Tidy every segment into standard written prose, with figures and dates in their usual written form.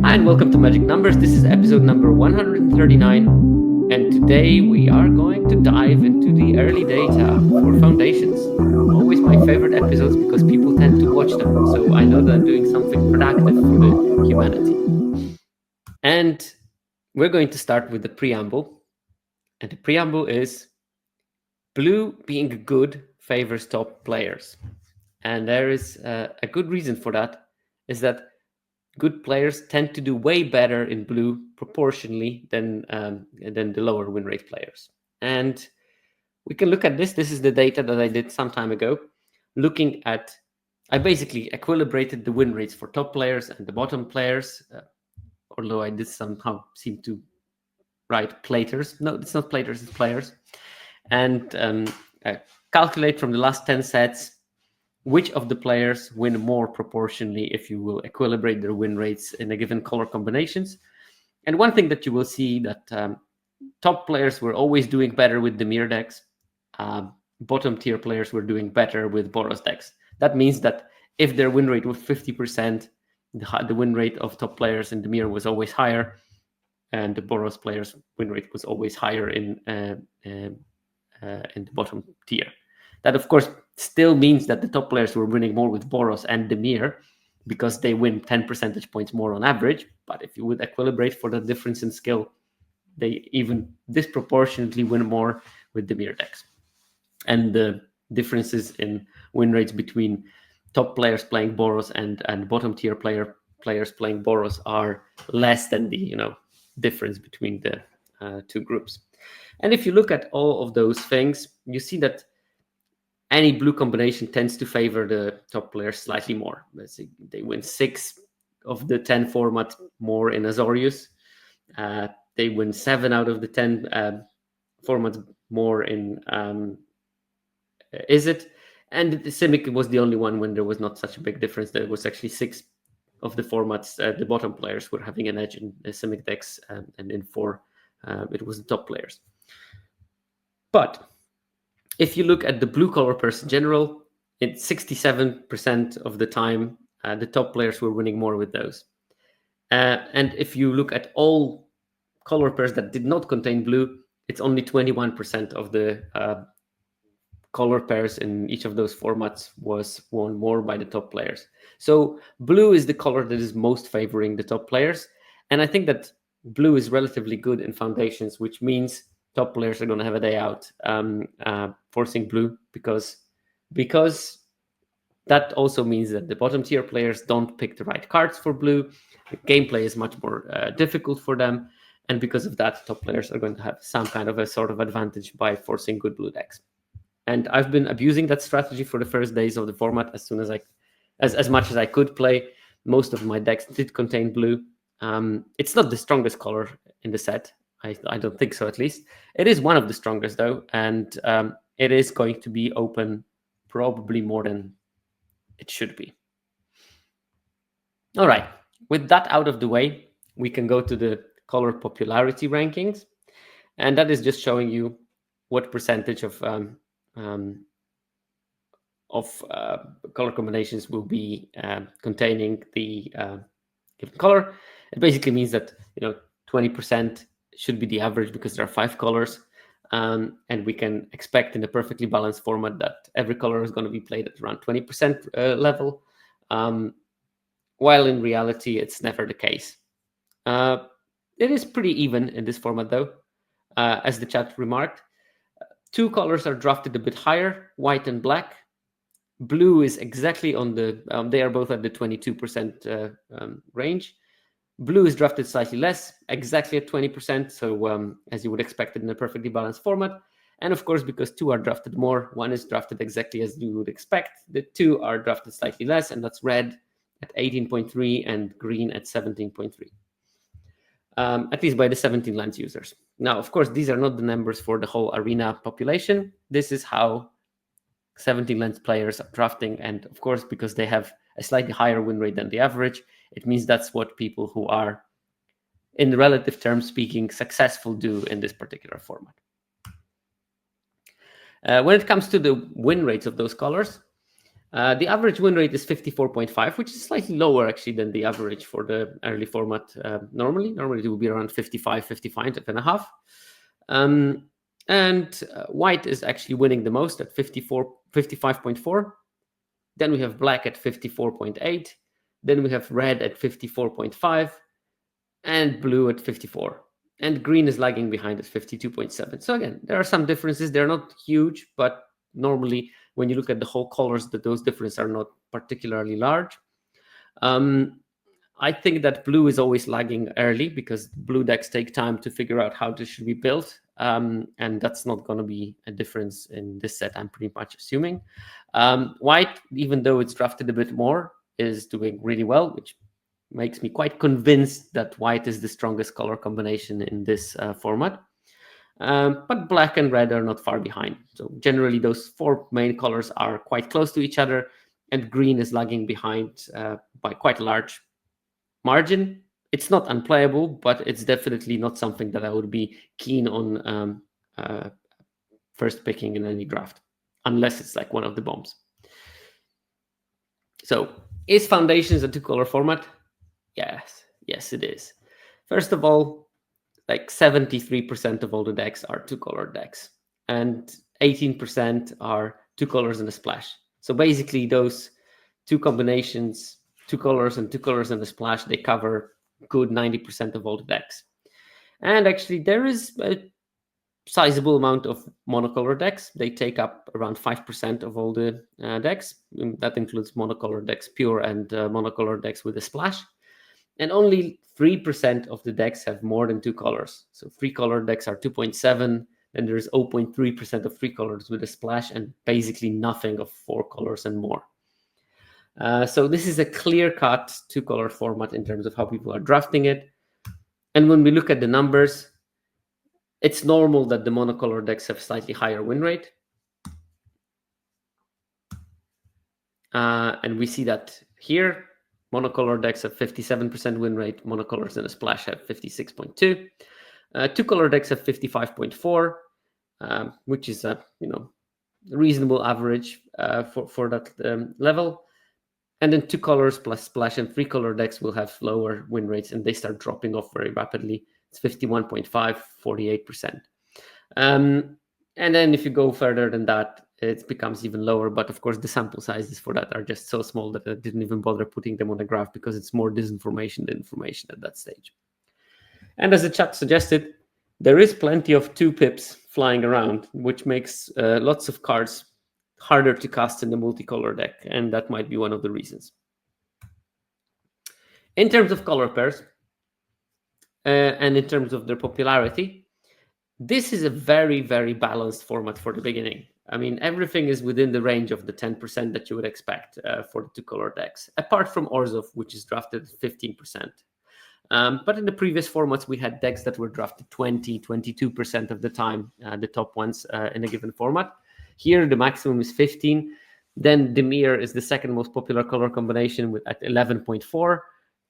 Hi and welcome to Magic Numbers. This is episode number 139, and today we are going to dive into the early data for foundations. Always my favorite episodes because people tend to watch them, so I know that I'm doing something productive for the humanity. And we're going to start with the preamble, and the preamble is blue being good favors top players. And there is a good reason for that, is that good players tend to do way better in blue proportionally than the lower win rate players. And we can look at this. This is the data that I did some time ago. I basically equilibrated the win rates for top players and the bottom players, although I did somehow seem to write platers. No, it's not platers, it's players. And calculate from the last 10 sets which of the players win more proportionally if you will equilibrate their win rates in a given color combinations. And one thing that you will see that top players were always doing better with the mirror decks. Bottom tier players were doing better with Boros decks. That means that if their win rate was 50%, the win rate of top players in the mirror was always higher, and the Boros players' win rate was always higher in the bottom tier. That, of course, still means that the top players were winning more with Boros and Demir because they win 10 percentage points more on average. But if you would equilibrate for the difference in skill, they even disproportionately win more with Demir decks. And the differences in win rates between top players playing Boros and bottom tier players playing Boros are less than the difference between the two groups. And if you look at all of those things, you see that any blue combination tends to favor the top players slightly more. Let's say they win 6 of the 10 formats more in Azorius. They win 7 out of the 10 formats more in Izzet. And the Simic was the only one when there was not such a big difference. There was actually 6 of the formats. The bottom players were having an edge in the Simic decks, and in 4, it was the top players. But if you look at the blue color pairs in general, it's 67% of the time the top players were winning more with those. And if you look at all color pairs that did not contain blue, it's only 21% of the color pairs in each of those formats was won more by the top players. So blue is the color that is most favoring the top players. And I think that blue is relatively good in foundations, which means top players are going to have a day out forcing blue because that also means that the bottom tier players don't pick the right cards for blue. The gameplay is much more difficult for them. And because of that, top players are going to have some kind of a sort of advantage by forcing good blue decks. And I've been abusing that strategy for the first days of the format as soon as much as I could play. Most of my decks did contain blue. It's not the strongest color in the set. I don't think so, at least. It is one of the strongest, though, and it is going to be open probably more than it should be. All right, with that out of the way, we can go to the color popularity rankings, and that is just showing you what percentage of color combinations will be containing the given color. It basically means that 20% should be the average because there are 5 colors, and we can expect in a perfectly balanced format that every color is going to be played at around 20% level, while in reality it's never the case. It is pretty even in this format, though, as the chat remarked. 2 colors are drafted a bit higher, white and black. Blue is exactly on the they are both at the 22% range. Blue is drafted slightly less, exactly at 20%, so as you would expect it in a perfectly balanced format. And of course, because 2 are drafted more, 1 is drafted exactly as you would expect. The 2 are drafted slightly less, and that's red at 18.3 and green at 17.3. At least by the 17 lands users. Now, of course, these are not the numbers for the whole arena population. This is how 17 lands players are drafting, and of course, because they have a slightly higher win rate than the average, it means that's what people who are, in relative terms speaking, successful do in this particular format. When it comes to the win rates of those colors, The average win rate is 54.5, which is slightly lower actually than the average for the early format. Normally it will be around 55 and a half. And white is actually winning the most at 55.4. Then we have black at 54.8. Then we have red at 54.5 and blue at 54. And green is lagging behind at 52.7. So again, there are some differences. They're not huge, but normally when you look at the whole colors, those differences are not particularly large. I think that blue is always lagging early because blue decks take time to figure out how this should be built. And that's not going to be a difference in this set, I'm pretty much assuming. White, even though it's drafted a bit more, is doing really well, which makes me quite convinced that white is the strongest color combination in this format. But black and red are not far behind. So generally, those four main colors are quite close to each other, and green is lagging behind by quite a large margin. It's not unplayable, but it's definitely not something that I would be keen on first picking in any draft, unless it's like one of the bombs. So, is Foundations a two-color format? Yes, it is. First of all, like 73% of all the decks are two-color decks, and 18% are two colors and a splash. So basically, those two combinations, two colors and a splash, they cover good 90% of all the decks. And actually, there is a sizable amount of monocolor decks. They take up around 5% of all the decks. That includes monocolor decks pure and monocolor decks with a splash. And only 3% of the decks have more than two colors. So three-color decks are 2.7, and there's 0.3% of three colors with a splash, and basically nothing of four colors and more. So this is a clear-cut two-color format in terms of how people are drafting it. And when we look at the numbers, it's normal that the monocolor decks have slightly higher win rate. And we see that here. Monocolor decks have 57% win rate. Monocolors and a splash have 56.2. Two-color decks have 55.4, which is a reasonable average for that level. And then two colors plus splash and three-color decks will have lower win rates, and they start dropping off very rapidly. It's 51.5, 48%. And then if you go further than that, it becomes even lower. But of course, the sample sizes for that are just so small that I didn't even bother putting them on a graph because it's more disinformation than information at that stage. And as the chat suggested, there is plenty of 2 pips flying around, which makes lots of cards harder to cast in the multicolor deck. And that might be one of the reasons. In terms of color pairs, and in terms of their popularity, this is a very, very balanced format for the beginning. I mean, everything is within the range of the 10% that you would expect for the two-color decks, apart from Orzhov, which is drafted 15%. But in the previous formats, we had decks that were drafted 20, 22% of the time, the top ones in a given format. Here, the maximum is 15. Then Dimir is the second most popular color combination at 11.4.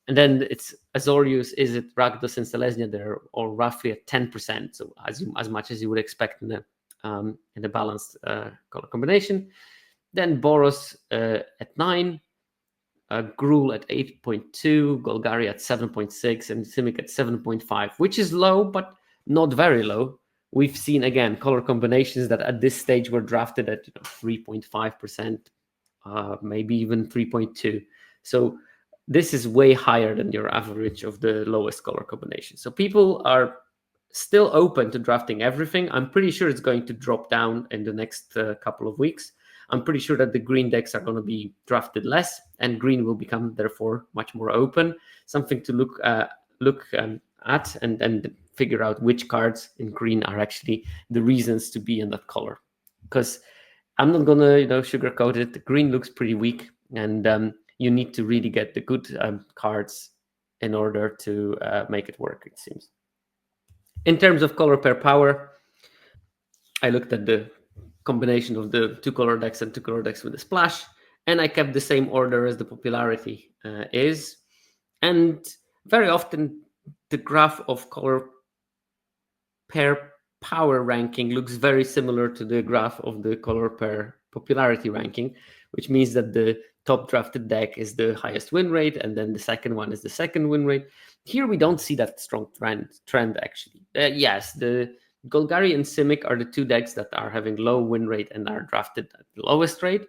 And then it's Azorius, Izzet, Rakdos, and Selesnya. They're all roughly at 10%, so as much as you would expect in a balanced color combination. Then Boros at 9, Gruul at 8.2, Golgari at 7.6, and Simic at 7.5, which is low, but not very low. We've seen, again, color combinations that at this stage were drafted at 3.5%, maybe even 3.2. So this is way higher than your average of the lowest color combination. So people are still open to drafting everything. I'm pretty sure it's going to drop down in the next couple of weeks. I'm pretty sure that the green decks are going to be drafted less, and green will become, therefore, much more open. Something to look at and figure out which cards in green are actually the reasons to be in that color. Because I'm not going to sugarcoat it. The green looks pretty weak, and you need to really get the good cards in order to make it work, it seems. In terms of color pair power, I looked at the combination of the two-color decks and two-color decks with a splash, and I kept the same order as the popularity is. And very often, the graph of color pair power ranking looks very similar to the graph of the color pair popularity ranking, which means that the top drafted deck is the highest win rate, and then the second one is the second win rate. Here we don't see that strong trend actually. Yes, the Golgari and Simic are the two decks that are having low win rate and are drafted at the lowest rate,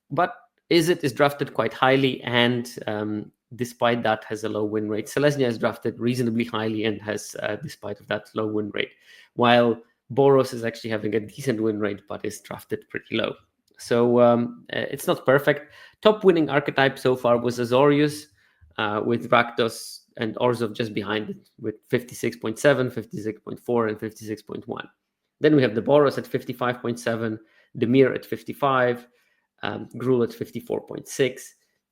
but Izzet is drafted quite highly, and despite that has a low win rate. Selesnya is drafted reasonably highly and has, despite of that, low win rate, while Boros is actually having a decent win rate but is drafted pretty low. So it's not perfect. Top winning archetype so far was Azorius, with Rakdos and Orzhov just behind it with 56.7, 56.4, and 56.1. Then we have the Boros at 55.7, Demir at 55, Gruul at 54.6.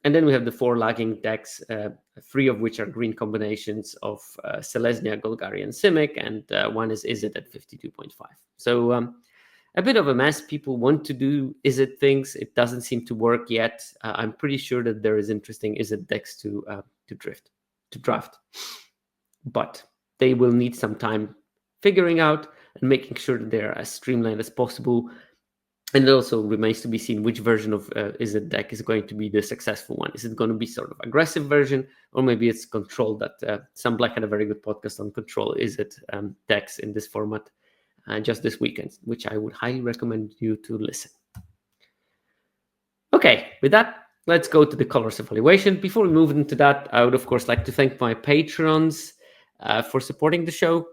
And then we have the four lagging decks, three of which are green combinations of Selesnya, Golgari, and Simic, and one is Izzet at 52.5. So a bit of a mess. People want to do Izzet things. It doesn't seem to work yet. I'm pretty sure that there is interesting Izzet decks to draft. But they will need some time figuring out and making sure that they're as streamlined as possible. And it also remains to be seen which version of Izzet deck is going to be the successful one. Is it going to be sort of aggressive version, or maybe it's control that Sam Black had a very good podcast on control Izzet decks in this format just this weekend, which I would highly recommend you to listen. Okay, with that, let's go to the colors evaluation. Before we move into that, I would, of course, like to thank my patrons for supporting the show.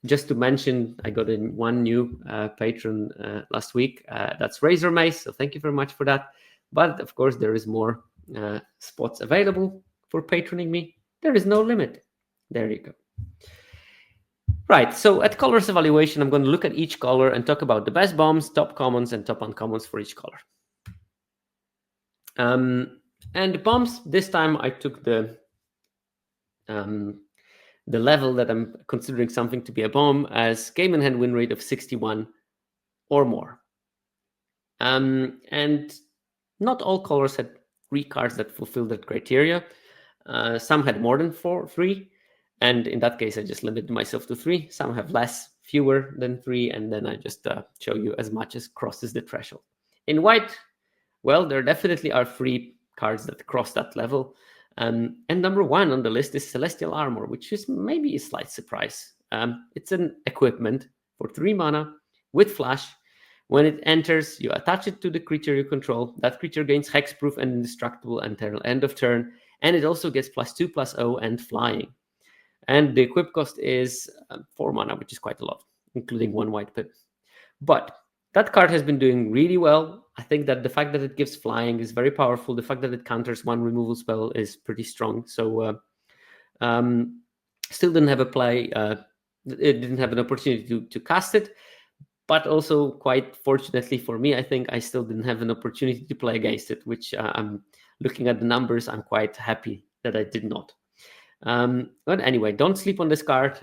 Just to mention, I got in one new patron last week. That's Razor Mace, so thank you very much for that. But, of course, there is more spots available for patroning me. There is no limit. There you go. Right, so at colors evaluation, I'm going to look at each color and talk about the best bombs, top commons, and top uncommons for each color. And the bombs, this time I took the level that I'm considering something to be a bomb as game in hand win rate of 61 or more. And not all colors had 3 cards that fulfill that criteria. Some had more than 3. And in that case, I just limited myself to 3. Some have fewer than 3. And then I just show you as much as crosses the threshold. In white, well, there definitely are 3 cards that cross that level. And number 1 on the list is Celestial Armor, which is maybe a slight surprise. It's an equipment for 3 mana with flash. When it enters, you attach it to the creature you control. That creature gains hexproof and indestructible until end of turn. And it also gets +2/+0 and flying. And the equip cost is 4 mana, which is quite a lot, including 1 white pip. But that card has been doing really well. I think that the fact that it gives flying is very powerful. The fact that it counters 1 removal spell is pretty strong. So still didn't have a play. It didn't have an opportunity to cast it. But also, quite fortunately for me, I think I still didn't have an opportunity to play against it, which I'm looking at the numbers. I'm quite happy that I did not. But anyway, don't sleep on this card.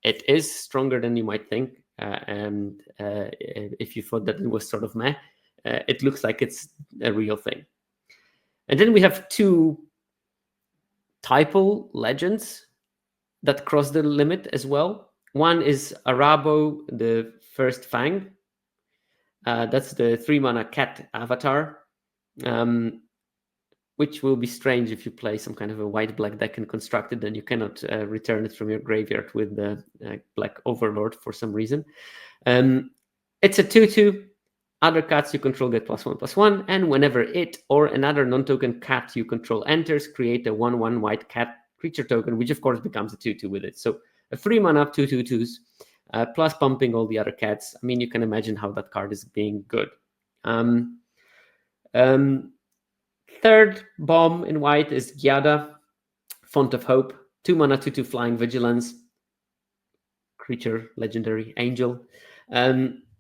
It is stronger than you might think. And if you thought that it was sort of meh, it looks like it's a real thing. And then we have 2 typo legends that cross the limit as well. One is Arabo, the First Fang. That's the 3 mana cat avatar, which will be strange if you play some kind of a white-black deck and construct it, then you cannot return it from your graveyard with the Black Overlord for some reason. It's a 2/2. Other cats you control get +1/+1, and whenever it or another non-token cat you control enters, create a 1/1 white cat creature token, which of course becomes a 2/2 with it. So a 3 mana 2/2/2s, plus pumping all the other cats. I mean, you can imagine how that card is being good. Third bomb in white is Gyada, Font of Hope, 2 mana 2/2 flying vigilance, creature, legendary, angel.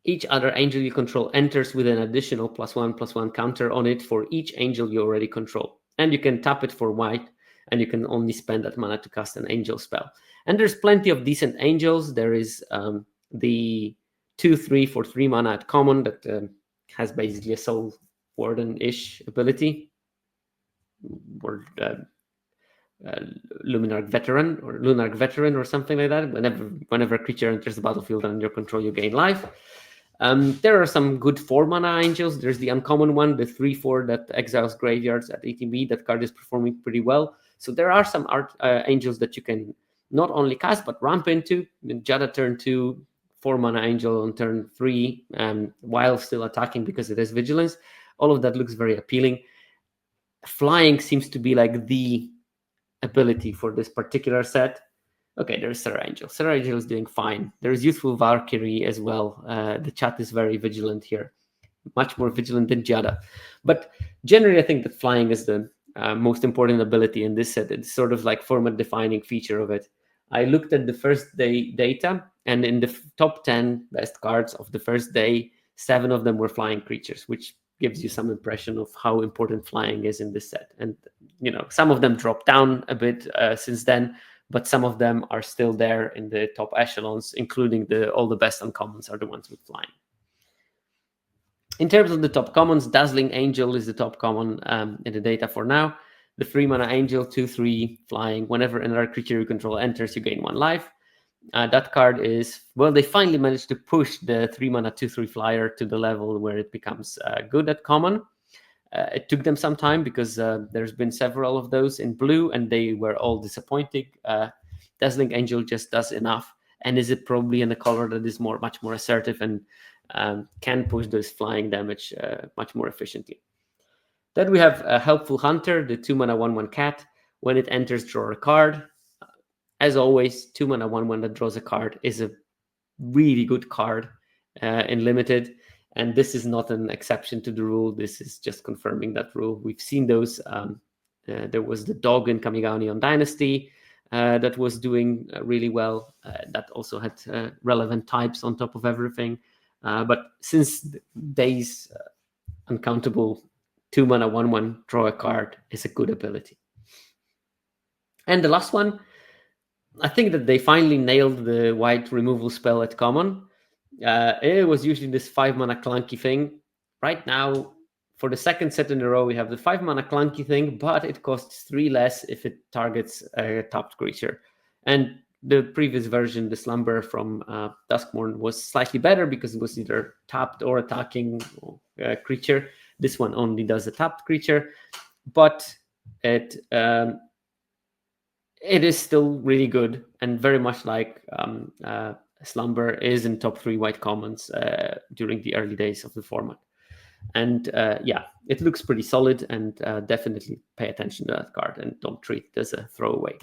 Each other angel you control enters with an additional +1/+1 counter on it for each angel you already control. And you can tap it for white, and you can only spend that mana to cast an angel spell. And there's plenty of decent angels. There is the 2/3 for 3 mana at common that has basically a Soul Warden-ish ability. Or Lunarch Veteran or something like that. Whenever a creature enters the battlefield under your control, you gain life. There are some good 4-mana angels. There's the uncommon one, the 3/4 that exiles graveyards at ATB. That card is performing pretty well. So there are some angels that you can not only cast but ramp into. Jada turn 2, 4-mana angel on turn 3, while still attacking because it has vigilance. All of that looks very appealing. Flying seems to be like the ability for this particular set. Okay, there's Serra Angel. Serra Angel is doing fine. There's Youthful Valkyrie as well. The chat is very vigilant here, much more vigilant than Jada. But generally, I think that flying is the most important ability in this set. It's sort of like format-defining feature of it. I looked at the first day data, and in the top 10 best cards of the first day, 7 of them were flying creatures, which gives you some impression of how important flying is in this set. And some of them dropped down a bit since then, but some of them are still there in the top echelons, including all the best uncommons are the ones with flying. In terms of the top commons, Dazzling Angel is the top common in the data for now. The 3-mana Angel, 2/3 flying. Whenever another creature you control enters, you gain 1 life. That card is, well, they finally managed to push the 3-mana 2/3 flyer to the level where it becomes good at common. It took them some time because there's been several of those in blue, and they were all disappointing. Dazzling Angel just does enough, and is it probably in a color that is much more assertive and can push those flying damage much more efficiently. Then we have a Helpful Hunter, the 2-mana 1/1 cat. When it enters, draw a card. As always, 2-mana 1/1 that draws a card is a really good card in limited. And this is not an exception to the rule. This is just confirming that rule. We've seen those. There was the dog in Kamigami on Dynasty that was doing really well. That also had relevant types on top of everything. But since days, uncountable 2-mana 1/1 draw a card is a good ability. And the last one, I think that they finally nailed the white removal spell at common. It was usually this 5-mana clunky thing. Right now, for the second set in a row, we have the 5-mana clunky thing, but it costs 3 less if it targets a tapped creature. And the previous version, the Slumber from Duskmourn, was slightly better because it was either tapped or attacking creature. This one only does a tapped creature, but it is still really good, and very much like Slumber is in top 3 white commons during the early days of the format. And yeah, it looks pretty solid, and definitely pay attention to that card and don't treat it as a throwaway.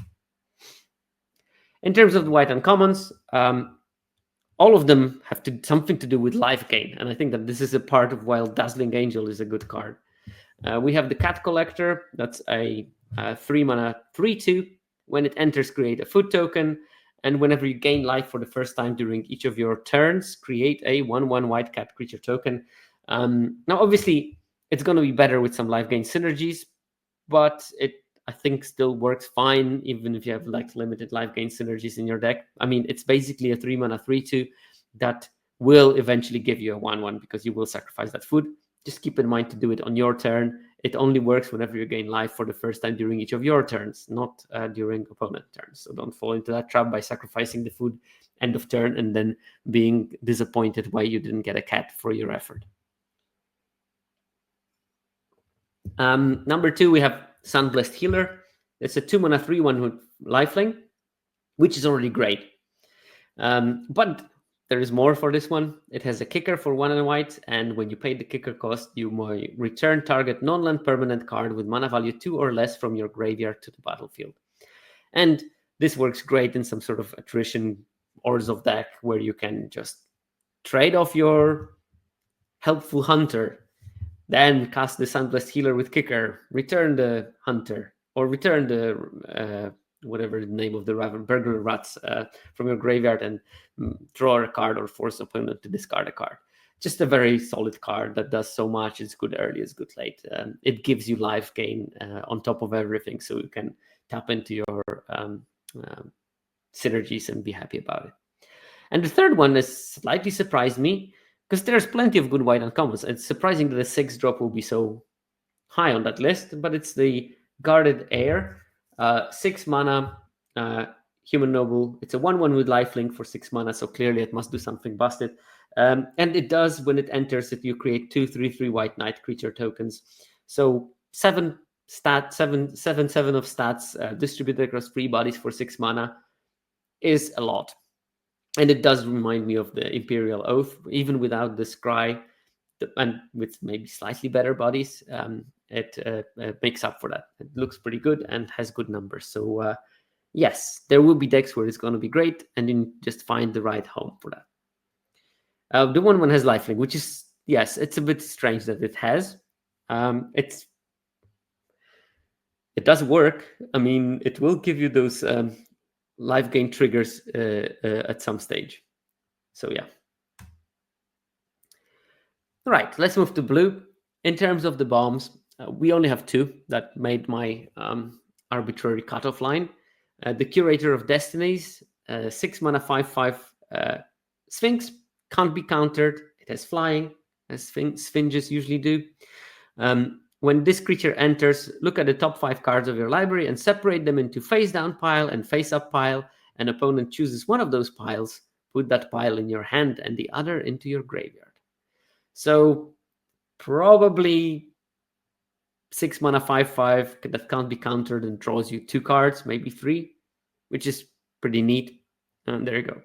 In terms of the white uncommons, all of them have something to do with life gain, and I think that this is a part of why Dazzling Angel is a good card. We have the Cat Collector. That's a 3-mana 3/2. When it enters, create a food token, and whenever you gain life for the first time during each of your turns, create a 1/1 white cat creature token. Now, obviously, it's going to be better with some life gain synergies, but it, I think, still works fine, even if you have like limited life gain synergies in your deck. I mean, it's basically a 3-mana 3/2 that will eventually give you a 1/1 because you will sacrifice that food. Just keep in mind to do it on your turn. It only works whenever you gain life for the first time during each of your turns, not during opponent turns. So don't fall into that trap by sacrificing the food end of turn and then being disappointed why you didn't get a cat for your effort. Number 2, we have Sunblessed Healer. It's a 2-mana 3/1 with lifelink, which is already great. But there is more for this one. It has a kicker for 1 and white, and when you pay the kicker cost, you may return target non-land permanent card with mana value 2 or less from your graveyard to the battlefield. And this works great in some sort of attrition Orzhov deck where you can just trade off your Helpful Hunter, then cast the Sunblessed Healer with kicker, return the Hunter, or return the whatever the name of the Burglar Rats from your graveyard and draw a card or force opponent to discard a card. Just a very solid card that does so much. It's good early, it's good late. It gives you life gain on top of everything, so you can tap into your synergies and be happy about it. And the third one has slightly surprised me because there's plenty of good white uncommons. It's surprising that the 6-drop will be so high on that list, but it's the Guarded Heir. 6 mana. human noble. It's a 1/1 with lifelink for 6 mana, so clearly it must do something busted. And it does, when it enters it, you create 2/3/3 white knight creature tokens. So 7 of stats distributed across 3 bodies for 6 mana is a lot. And it does remind me of the Imperial Oath, even without the scry, and with maybe slightly better bodies. It makes up for that. It looks pretty good and has good numbers. So yes, there will be decks where it's going to be great, and you just find the right home for that. The 1/1 has lifelink, which is, yes, it's a bit strange that it has. It does work. I mean, it will give you those life gain triggers at some stage. So yeah. All right, let's move to blue. In terms of the bombs, we only have 2 that made my arbitrary cutoff line. The Curator of Destinies, 6 mana 5/5 Sphinx, can't be countered. It has flying, as Sphinges usually do. When this creature enters, look at the top 5 cards of your library and separate them into face down pile and face up pile. An opponent chooses one of those piles, put that pile in your hand and the other into your graveyard. So probably 6 mana 5/5 that can't be countered and draws you 2 cards, maybe 3, which is pretty neat. And there you go.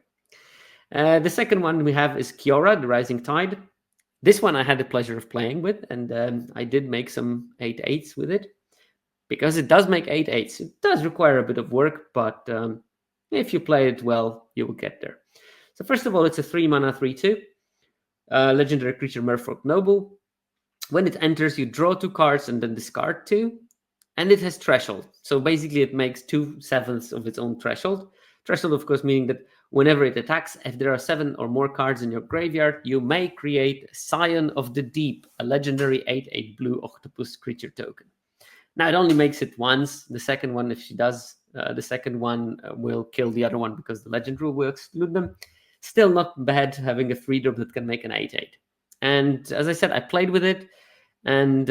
The second one we have is Kiora, the Rising Tide. This one I had the pleasure of playing with, and I did make some 8/8s with it, because it does make 8/8s. It does require a bit of work, but if you play it well, you will get there. So first of all, it's a 3 mana 3/2 legendary creature, Merfolk Noble. When it enters, you draw 2 cards and then discard 2, and it has threshold. So basically, it makes 2/7 of its own threshold. Threshold, of course, meaning that whenever it attacks, if there are 7 or more cards in your graveyard, you may create Scion of the Deep, a legendary 8/8 blue octopus creature token. Now, it only makes it once. The second one, if she does, the second one will kill the other one because the legend rule will exclude them. Still not bad having a 3-drop that can make an 8/8. And as I said, I played with it, and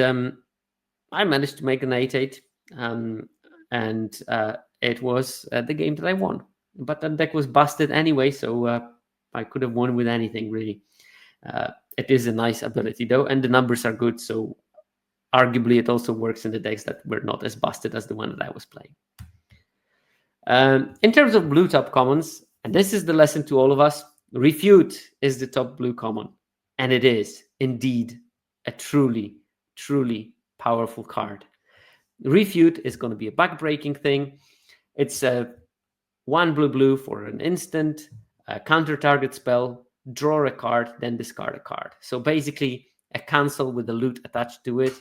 I managed to make an 8/8. And it was the game that I won. But that deck was busted anyway, so I could have won with anything, really. It is a nice ability, though, and the numbers are good, so arguably it also works in the decks that were not as busted as the one that I was playing. In terms of blue top commons, and this is the lesson to all of us, Refute is the top blue common, and it is indeed a truly, truly powerful card. Refute is going to be a back-breaking thing. It's a 1 blue for an instant, counter target spell, draw a card, then discard a card. So basically a cancel with a loot attached to it.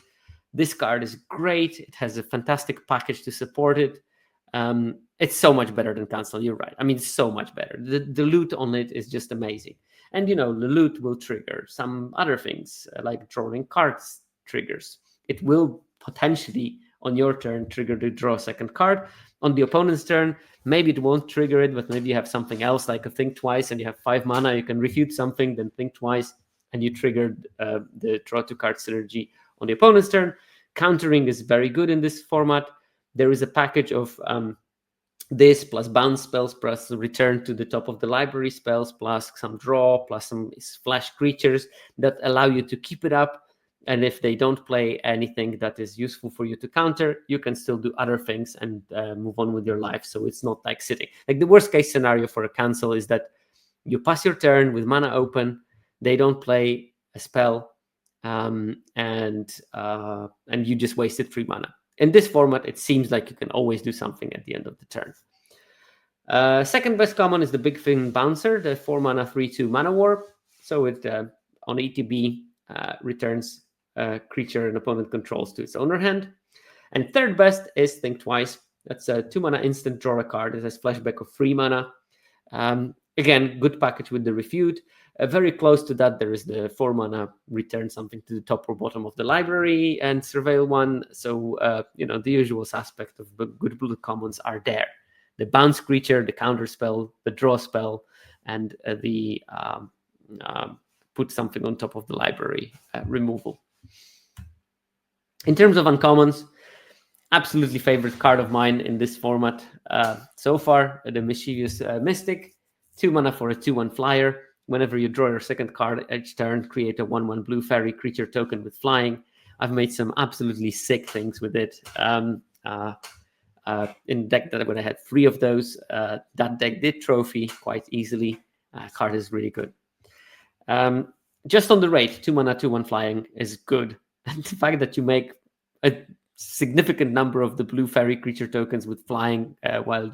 This card is great. It has a fantastic package to support it. It's so much better than cancel. You're right. I mean, so much better. The loot on it is just amazing. And, the loot will trigger some other things, like drawing cards triggers. It will potentially, on your turn, trigger the draw second card. On the opponent's turn, maybe it won't trigger it, but maybe you have something else, like a think twice, and you have 5 mana. You can refute something, then think twice, and you triggered the draw 2 card synergy on the opponent's turn. Countering is very good in this format. There is a package of this plus bounce spells plus return to the top of the library spells plus some draw plus some flash creatures that allow you to keep it up. And if they don't play anything that is useful for you to counter, you can still do other things and move on with your life. So it's not like sitting. Like the worst case scenario for a cancel is that you pass your turn with mana open, they don't play a spell, and you just wasted 3 mana. In this format, it seems like you can always do something at the end of the turn. Second best common is the Big Fin Bouncer, the 4 mana 3/2 mana warp. So it on ETB returns a creature an opponent controls to its owner hand. And third best is Think Twice. That's a 2 mana instant draw a card. It has flashback of 3 mana. Again, good package with the refute. Very close to that, there is the 4 mana return something to the top or bottom of the library and surveil one. So, the usual suspect of good blue commons are there. The bounce creature, the counter spell, the draw spell, and the put something on top of the library removal. In terms of uncommons, absolutely favorite card of mine in this format so far, the Mischievous Mystic. 2 mana for a 2/1 flyer. Whenever you draw your second card each turn, create a 1/1 blue fairy creature token with flying. I've made some absolutely sick things with it. In deck that when I had 3 of those, that deck did trophy quite easily. Card is really good. Just on the rate, 2 mana, 2/1 flying is good. And the fact that you make a significant number of the blue fairy creature tokens with flying while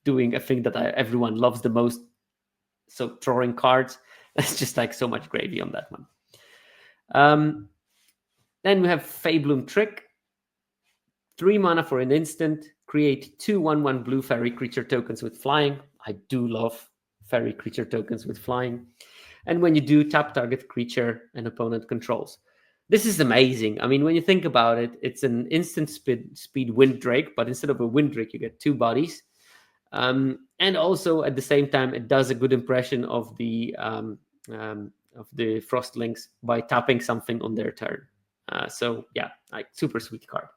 doing a thing that everyone loves the most, so drawing cards, that's just like so much gravy on that one. Then we have Feybloom Trick. 3 mana for an instant. Create 2 1/1 blue fairy creature tokens with flying. I do love fairy creature tokens with flying. And when you do, tap target creature an opponent controls. This is amazing. I mean, when you think about it, it's an instant speed wind drake, but instead of a wind drake, you get 2 bodies. And also at the same time, it does a good impression of the frostlings by tapping something on their turn. So yeah, like super sweet card.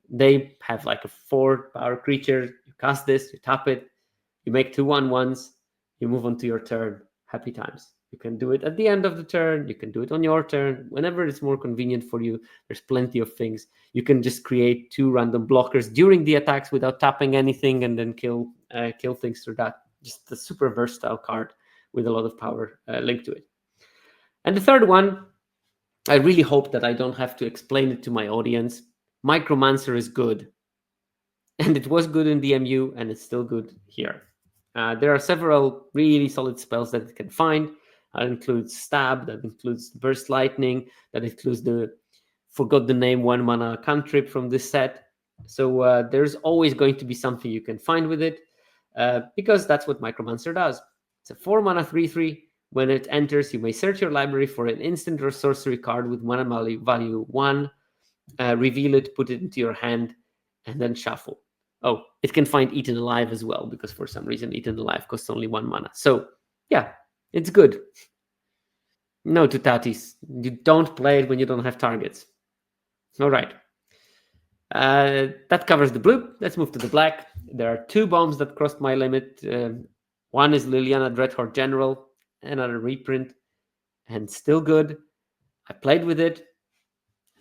They have like a 4 power creature. You cast this, you tap it, you make 2 1/1s, you move on to your turn. Happy times. You can do it at the end of the turn. You can do it on your turn. Whenever it's more convenient for you, there's plenty of things. You can just create 2 random blockers during the attacks without tapping anything and then kill things through that. Just a super versatile card with a lot of power linked to it. And the third one, I really hope that I don't have to explain it to my audience. Micromancer is good. And it was good in DMU, and it's still good here. There are several really solid spells that it can find. That includes Stab, that includes Burst Lightning, that includes the forgot the name 1 mana cantrip from this set. So there's always going to be something you can find with it, because that's what Micromancer does. It's a 4 mana 3/3. When it enters, you may search your library for an instant or sorcery card with mana value 1, reveal it, put it into your hand, and then shuffle. Oh, it can find Eaten Alive as well, because for some reason Eaten Alive costs only 1 mana. So yeah, it's good. No to Tatis. You don't play it when you don't have targets. All right. That covers the blue. Let's move to the black. There are 2 bombs that crossed my limit. One is Liliana Dreadhorde General, another reprint, and still good. I played with it.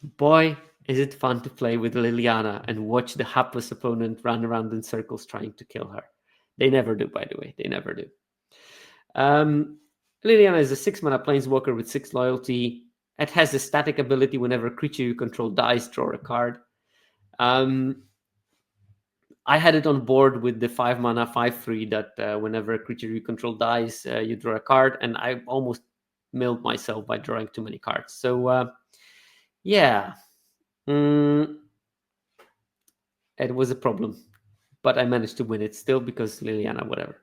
Boy, is it fun to play with Liliana and watch the hapless opponent run around in circles trying to kill her. They never do, by the way. They never do. Liliana is a 6 mana planeswalker with 6 loyalty. It has a static ability whenever a creature you control dies, draw a card. I had it on board with the 5 mana 5/3 that whenever a creature you control dies, you draw a card, and I almost milled myself by drawing too many cards. So yeah, it was a problem, but I managed to win it still because Liliana, whatever.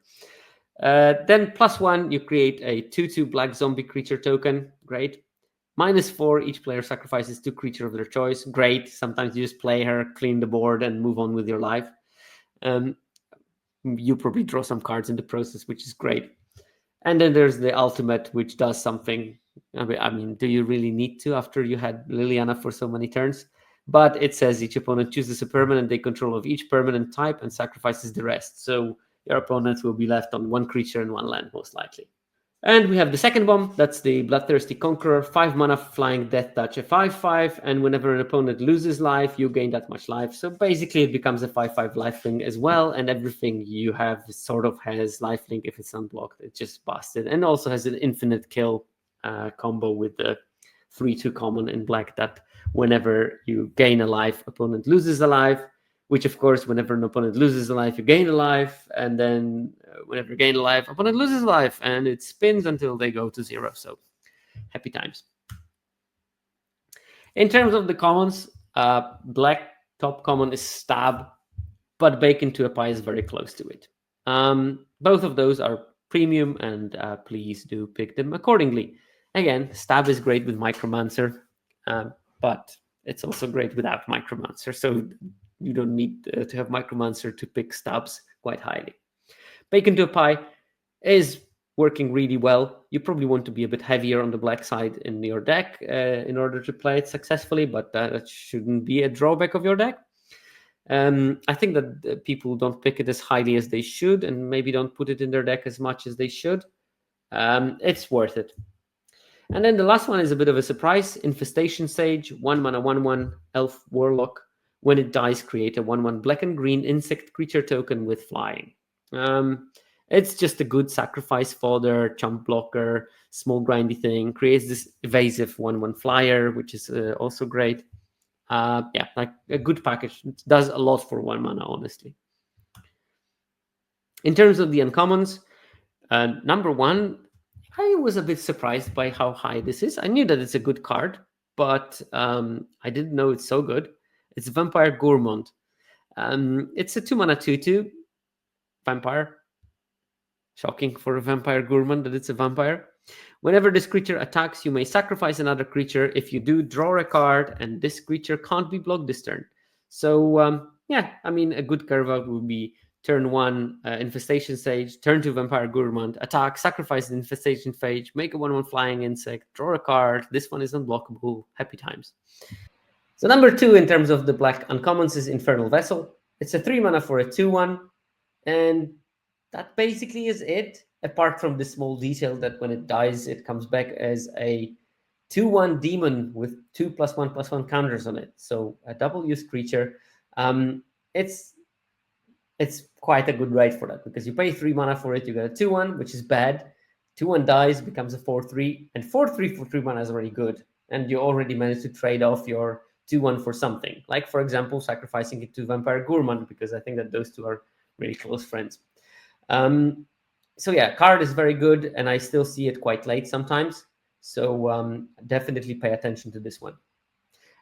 Then +1, you create a 2/2 black zombie creature token. Great. -4, each player sacrifices 2 creatures of their choice. Great. Sometimes you just play her, clean the board, and move on with your life. You probably draw some cards in the process, which is great. And then there's the ultimate, which does something. I mean, do you really need to after you had Liliana for so many turns? But it says each opponent chooses a permanent they control of each permanent type and sacrifices the rest. So your opponent will be left on 1 creature and 1 land, most likely. And we have the second bomb. That's the Bloodthirsty Conqueror. 5 mana flying death touch, a 5/5. And whenever an opponent loses life, you gain that much life. So basically it becomes a 5/5 lifelink as well. And everything you have sort of has lifelink if it's unblocked. It's just busted. And also has an infinite kill combo with the 3/2 common in black that whenever you gain a life, opponent loses a life. Which, of course, whenever an opponent loses a life, you gain a life. And then whenever you gain a life, opponent loses a life. And it spins until they go to 0. So happy times. In terms of the commons, black top common is Stab, but Bake into a Pie is very close to it. Both of those are premium, and please do pick them accordingly. Again, Stab is great with Micromancer, but it's also great without Micromancer. So you don't need to have Micromancer to pick Stabs quite highly. Bake into a Pie is working really well. You probably want to be a bit heavier on the black side in your deck in order to play it successfully, but that shouldn't be a drawback of your deck. I think that people don't pick it as highly as they should, and maybe don't put it in their deck as much as they should. It's worth it. And then the last one is a bit of a surprise. Infestation Sage, 1 mana, 1/1 elf warlock. When it dies, create a 1/1 black and green insect creature token with flying. It's just a good sacrifice fodder, chump blocker, small grindy thing. Creates this evasive 1/1 flyer, which is also great. Yeah, like a good package. It does a lot for 1 mana, honestly. In terms of the uncommons, number 1, I was a bit surprised by how high this is. I knew that it's a good card, but I didn't know it's so good. It's Vampire Gourmand. It's a 2 mana 2/2 vampire. Shocking for a Vampire Gourmand that it's a vampire. Whenever this creature attacks, you may sacrifice another creature. If you do, draw a card, and this creature can't be blocked this turn. So yeah, I mean, a good curve out would be turn 1, Infestation Sage, turn 2, Vampire Gourmand, attack, sacrifice the Infestation Sage, make a 1/1 flying insect, draw a card. This one is unblockable. Happy times. So number 2 in terms of the black uncommons is Infernal Vessel. It's a 3 mana for a 2/1, and that basically is it, apart from the small detail that when it dies, it comes back as a 2/1 demon with 2+1/+1 counters on it. So a double use creature. It's quite a good rate for that, because you pay 3 mana for it, you get a 2/1, which is bad. 2/1 dies, becomes a 4/3, and 4/3 for 3 mana is already good. And you already managed to trade off your 2/1 for something, like, for example, sacrificing it to Vampire Gourmand, because I think that those two are really close friends. So yeah, card is very good, and I still see it quite late sometimes. So definitely pay attention to this one.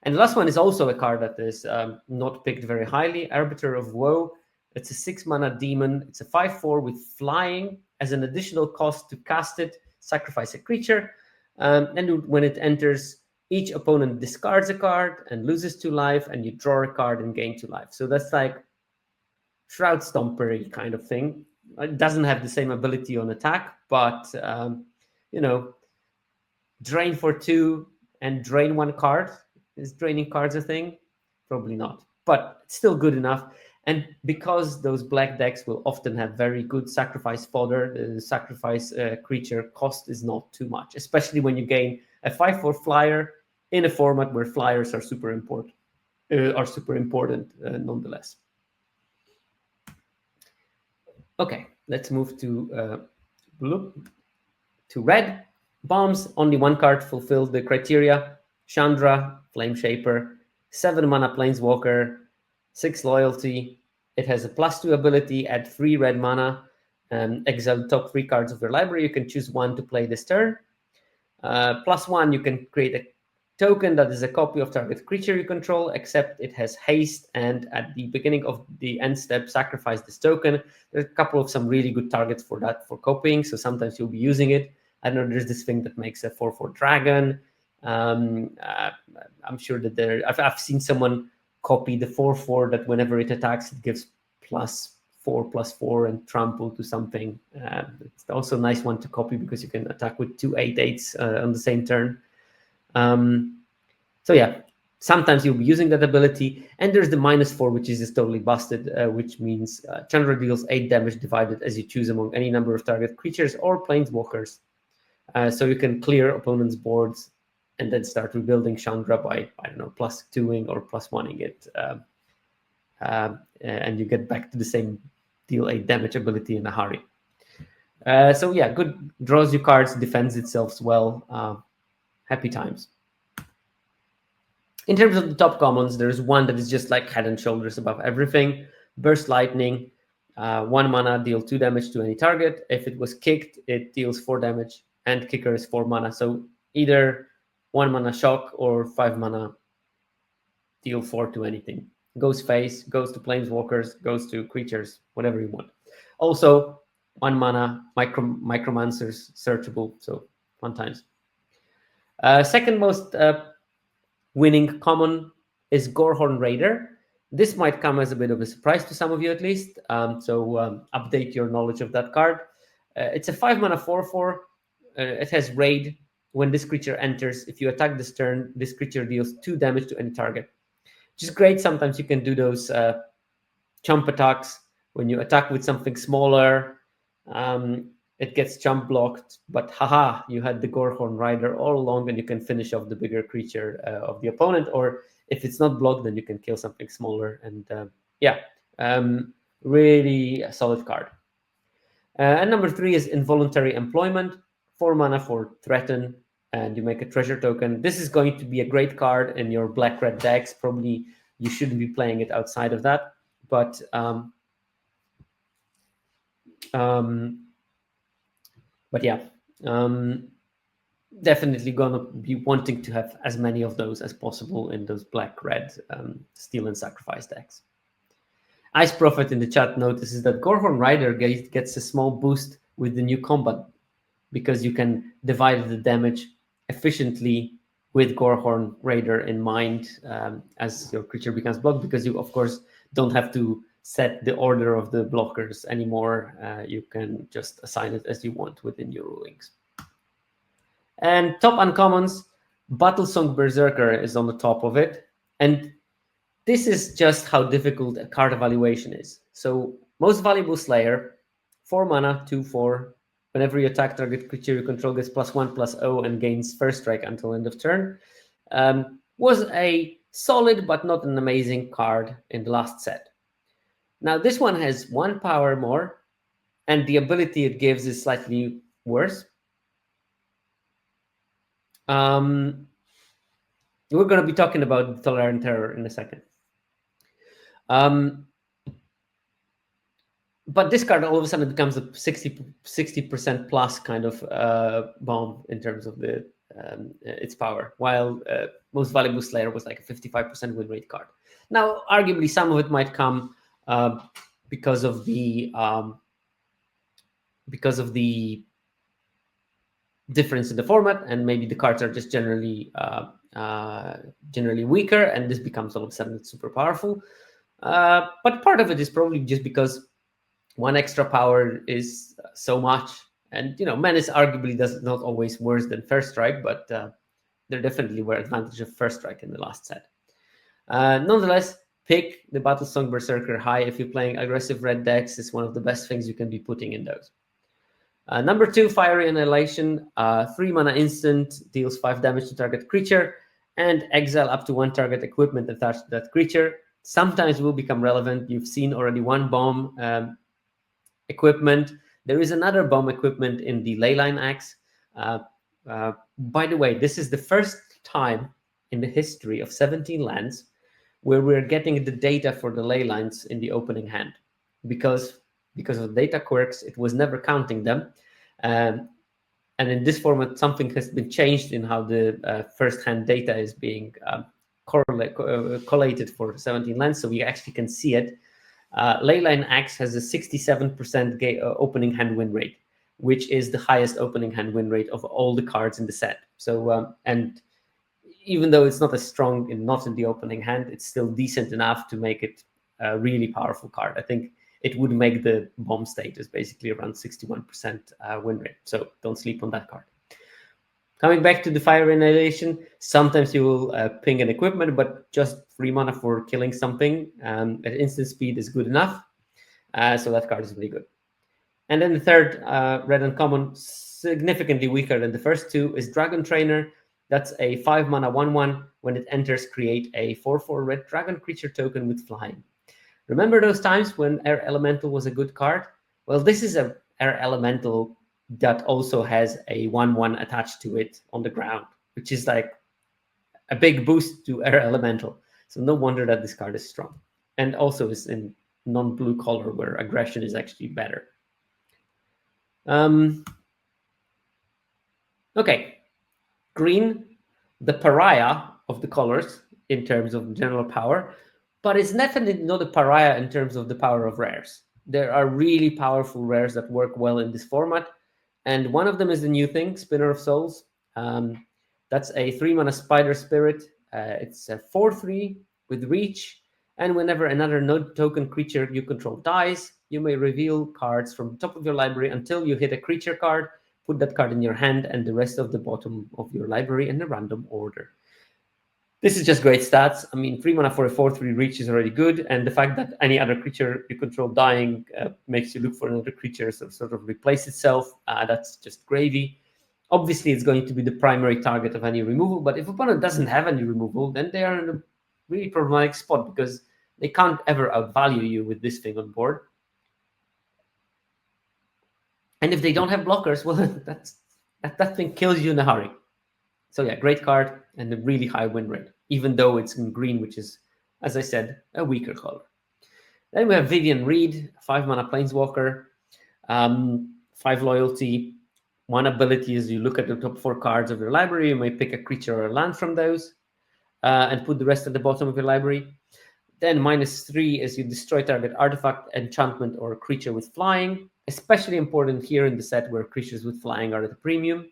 And the last one is also a card that is not picked very highly, Arbiter of Woe. It's a 6 mana demon. It's a 5/4 with flying. As an additional cost to cast it, sacrifice a creature. And when it enters, each opponent discards a card and loses 2 life, and you draw a card and gain 2 life. So that's like Shroud Stomper kind of thing. It doesn't have the same ability on attack, but drain for 2 and drain 1 card. Is draining cards a thing? Probably not, but it's still good enough. And because those black decks will often have very good sacrifice fodder, the sacrifice creature cost is not too much, especially when you gain a 5/4 flyer in a format where flyers are super important. Nonetheless. Okay, let's move to red. Bombs, only 1 card fulfills the criteria. Chandra, Flame Shaper, 7 mana Planeswalker, 6 loyalty. It has a +2 ability, add 3 red mana, exile top 3 cards of your library. You can choose 1 to play this turn. +1, you can create a token that is a copy of target creature you control, except it has haste, and at the beginning of the end step, sacrifice this token. There's a couple of some really good targets for that, for copying, so sometimes you'll be using it. I know there's this thing that makes a 4/4 dragon. I'm sure that I've seen someone copy the 4/4 that whenever it attacks, it gives +4/+4 and trample to something. It's also a nice one to copy because you can attack with 2 8/8s on the same turn. So yeah, sometimes you'll be using that ability. And there's the -4, which is just totally busted, which means Chandra deals 8 damage divided as you choose among any number of target creatures or planeswalkers. So you can clear opponents' boards and then start rebuilding Chandra by, I don't know, +2ing or +1ing it. And you get back to the same deal 8 damage ability in a hurry. So yeah, good, draws you cards, defends itself well. Happy times. In terms of the top commons, there's one that is just like head and shoulders above everything. Burst Lightning, 1 mana, deal 2 damage to any target. If it was kicked, it deals 4 damage, and kicker is 4 mana. So either 1 mana shock or 5 mana, deal 4 to anything. Goes face, goes to planeswalkers, goes to creatures, whatever you want. Also, 1 mana, Micromancer's searchable, so fun times. Second most winning common is Gorehorn Raider. This might come as a bit of a surprise to some of you at least, so update your knowledge of that card. It's a 5 mana 4/4. It has Raid. When this creature enters, if you attack this turn, this creature deals 2 damage to any target, which is great. Sometimes you can do those jump attacks. When you attack with something smaller, it gets jump blocked, but haha, you had the Gorehorn Rider all along and you can finish off the bigger creature of the opponent, or if it's not blocked, then you can kill something smaller. And yeah, really a solid card. And number 3 is Involuntary Employment, 4 mana for Threaten, and you make a treasure token. This is going to be a great card in your black-red decks. Probably you shouldn't be playing it outside of that, but yeah, definitely gonna be wanting to have as many of those as possible in those black-red Steal and Sacrifice decks. Ice Prophet in the chat notices that Gorehorn Rider gets a small boost with the new combat because you can divide the damage efficiently with Gorehorn Raider in mind as your creature becomes blocked, because you, of course, don't have to set the order of the blockers anymore. You can just assign it as you want within your rulings. And top uncommons, Battlesong Berserker is on the top of it. And this is just how difficult a card evaluation is. So most valuable Slayer, 4 mana, 2/4. Whenever you attack target creature you control gets +1/+0 and gains first strike until end of turn. Was a solid but not an amazing card in the last set. Now this one has 1 power more, and the ability it gives is slightly worse. We're going to be talking about Tolerant Terror in a second. But this card all of a sudden becomes a 60% plus kind of bomb in terms of the its power, while Most Valuable Slayer was like a 55% win rate card. Now, arguably, some of it might come because of the difference in the format, and maybe the cards are just generally weaker, and this becomes all of a sudden super powerful. But part of it is probably just because 1 extra power is so much, and Menace arguably does not always worse than First Strike, but there definitely were advantage of First Strike in the last set. Nonetheless, pick the Battlesong Berserker high if you're playing aggressive red decks. It's one of the best things you can be putting in those. Number 2, Fiery Annihilation, 3 mana instant, deals 5 damage to target creature, and exile up to 1 target equipment attached to that creature. Sometimes will become relevant. You've seen already 1 bomb equipment. There is another bomb equipment in the Leyline Axe. By the way, this is the first time in the history of 17 lands where we're getting the data for the ley lines in the opening hand, because of data quirks, it was never counting them. And in this format, something has been changed in how the first hand data is being collated for 17 lands, so we actually can see it. Leyline Axe has a 67% opening hand win rate, which is the highest opening hand win rate of all the cards in the set. So, and even though it's not as strong and not in the opening hand, it's still decent enough to make it a really powerful card. I think it would make the bomb status basically around 61% win rate. So don't sleep on that card. Coming back to the Fire Annihilation, sometimes you will ping an equipment, but just 3 mana for killing something at instant speed is good enough. So that card is really good. And then the third red uncommon, significantly weaker than the first 2, is Dragon Trainer. That's a 5 mana 1/1. When it enters, create a 4/4 red dragon creature token with flying. Remember those times when Air Elemental was a good card? Well, this is a Air Elemental that also has a 1/1 attached to it on the ground, which is like a big boost to Air Elemental. So no wonder that this card is strong. And also is in non-blue color, where aggression is actually better. Okay. Green, the pariah of the colors in terms of general power, but it's definitely not a pariah in terms of the power of rares. There are really powerful rares that work well in this format, and one of them is the new thing, Spinner of Souls. That's a 3 mana Spider Spirit. It's a 4/3 with reach, and whenever another no token creature you control dies, you may reveal cards from the top of your library until you hit a creature card. Put that card in your hand and the rest of the bottom of your library in a random order. This is just great stats. I mean, 3 mana for a 4/3 reach is already good, and the fact that any other creature you control dying makes you look for another creature, so sort of replace itself. That's just gravy. Obviously, it's going to be the primary target of any removal, but if opponent doesn't have any removal, then they are in a really problematic spot because they can't ever outvalue you with this thing on board. And if they don't have blockers, well, that thing kills you in a hurry. So yeah, great card and a really high win rate, even though it's in green, which is, as I said, a weaker color. Then we have Vivian Reed, 5 mana Planeswalker, 5 loyalty. One ability is you look at the top 4 cards of your library, you may pick a creature or a land from those and put the rest at the bottom of your library. Then -3 is you destroy target artifact, enchantment, or creature with flying, especially important here in the set where creatures with flying are at a premium.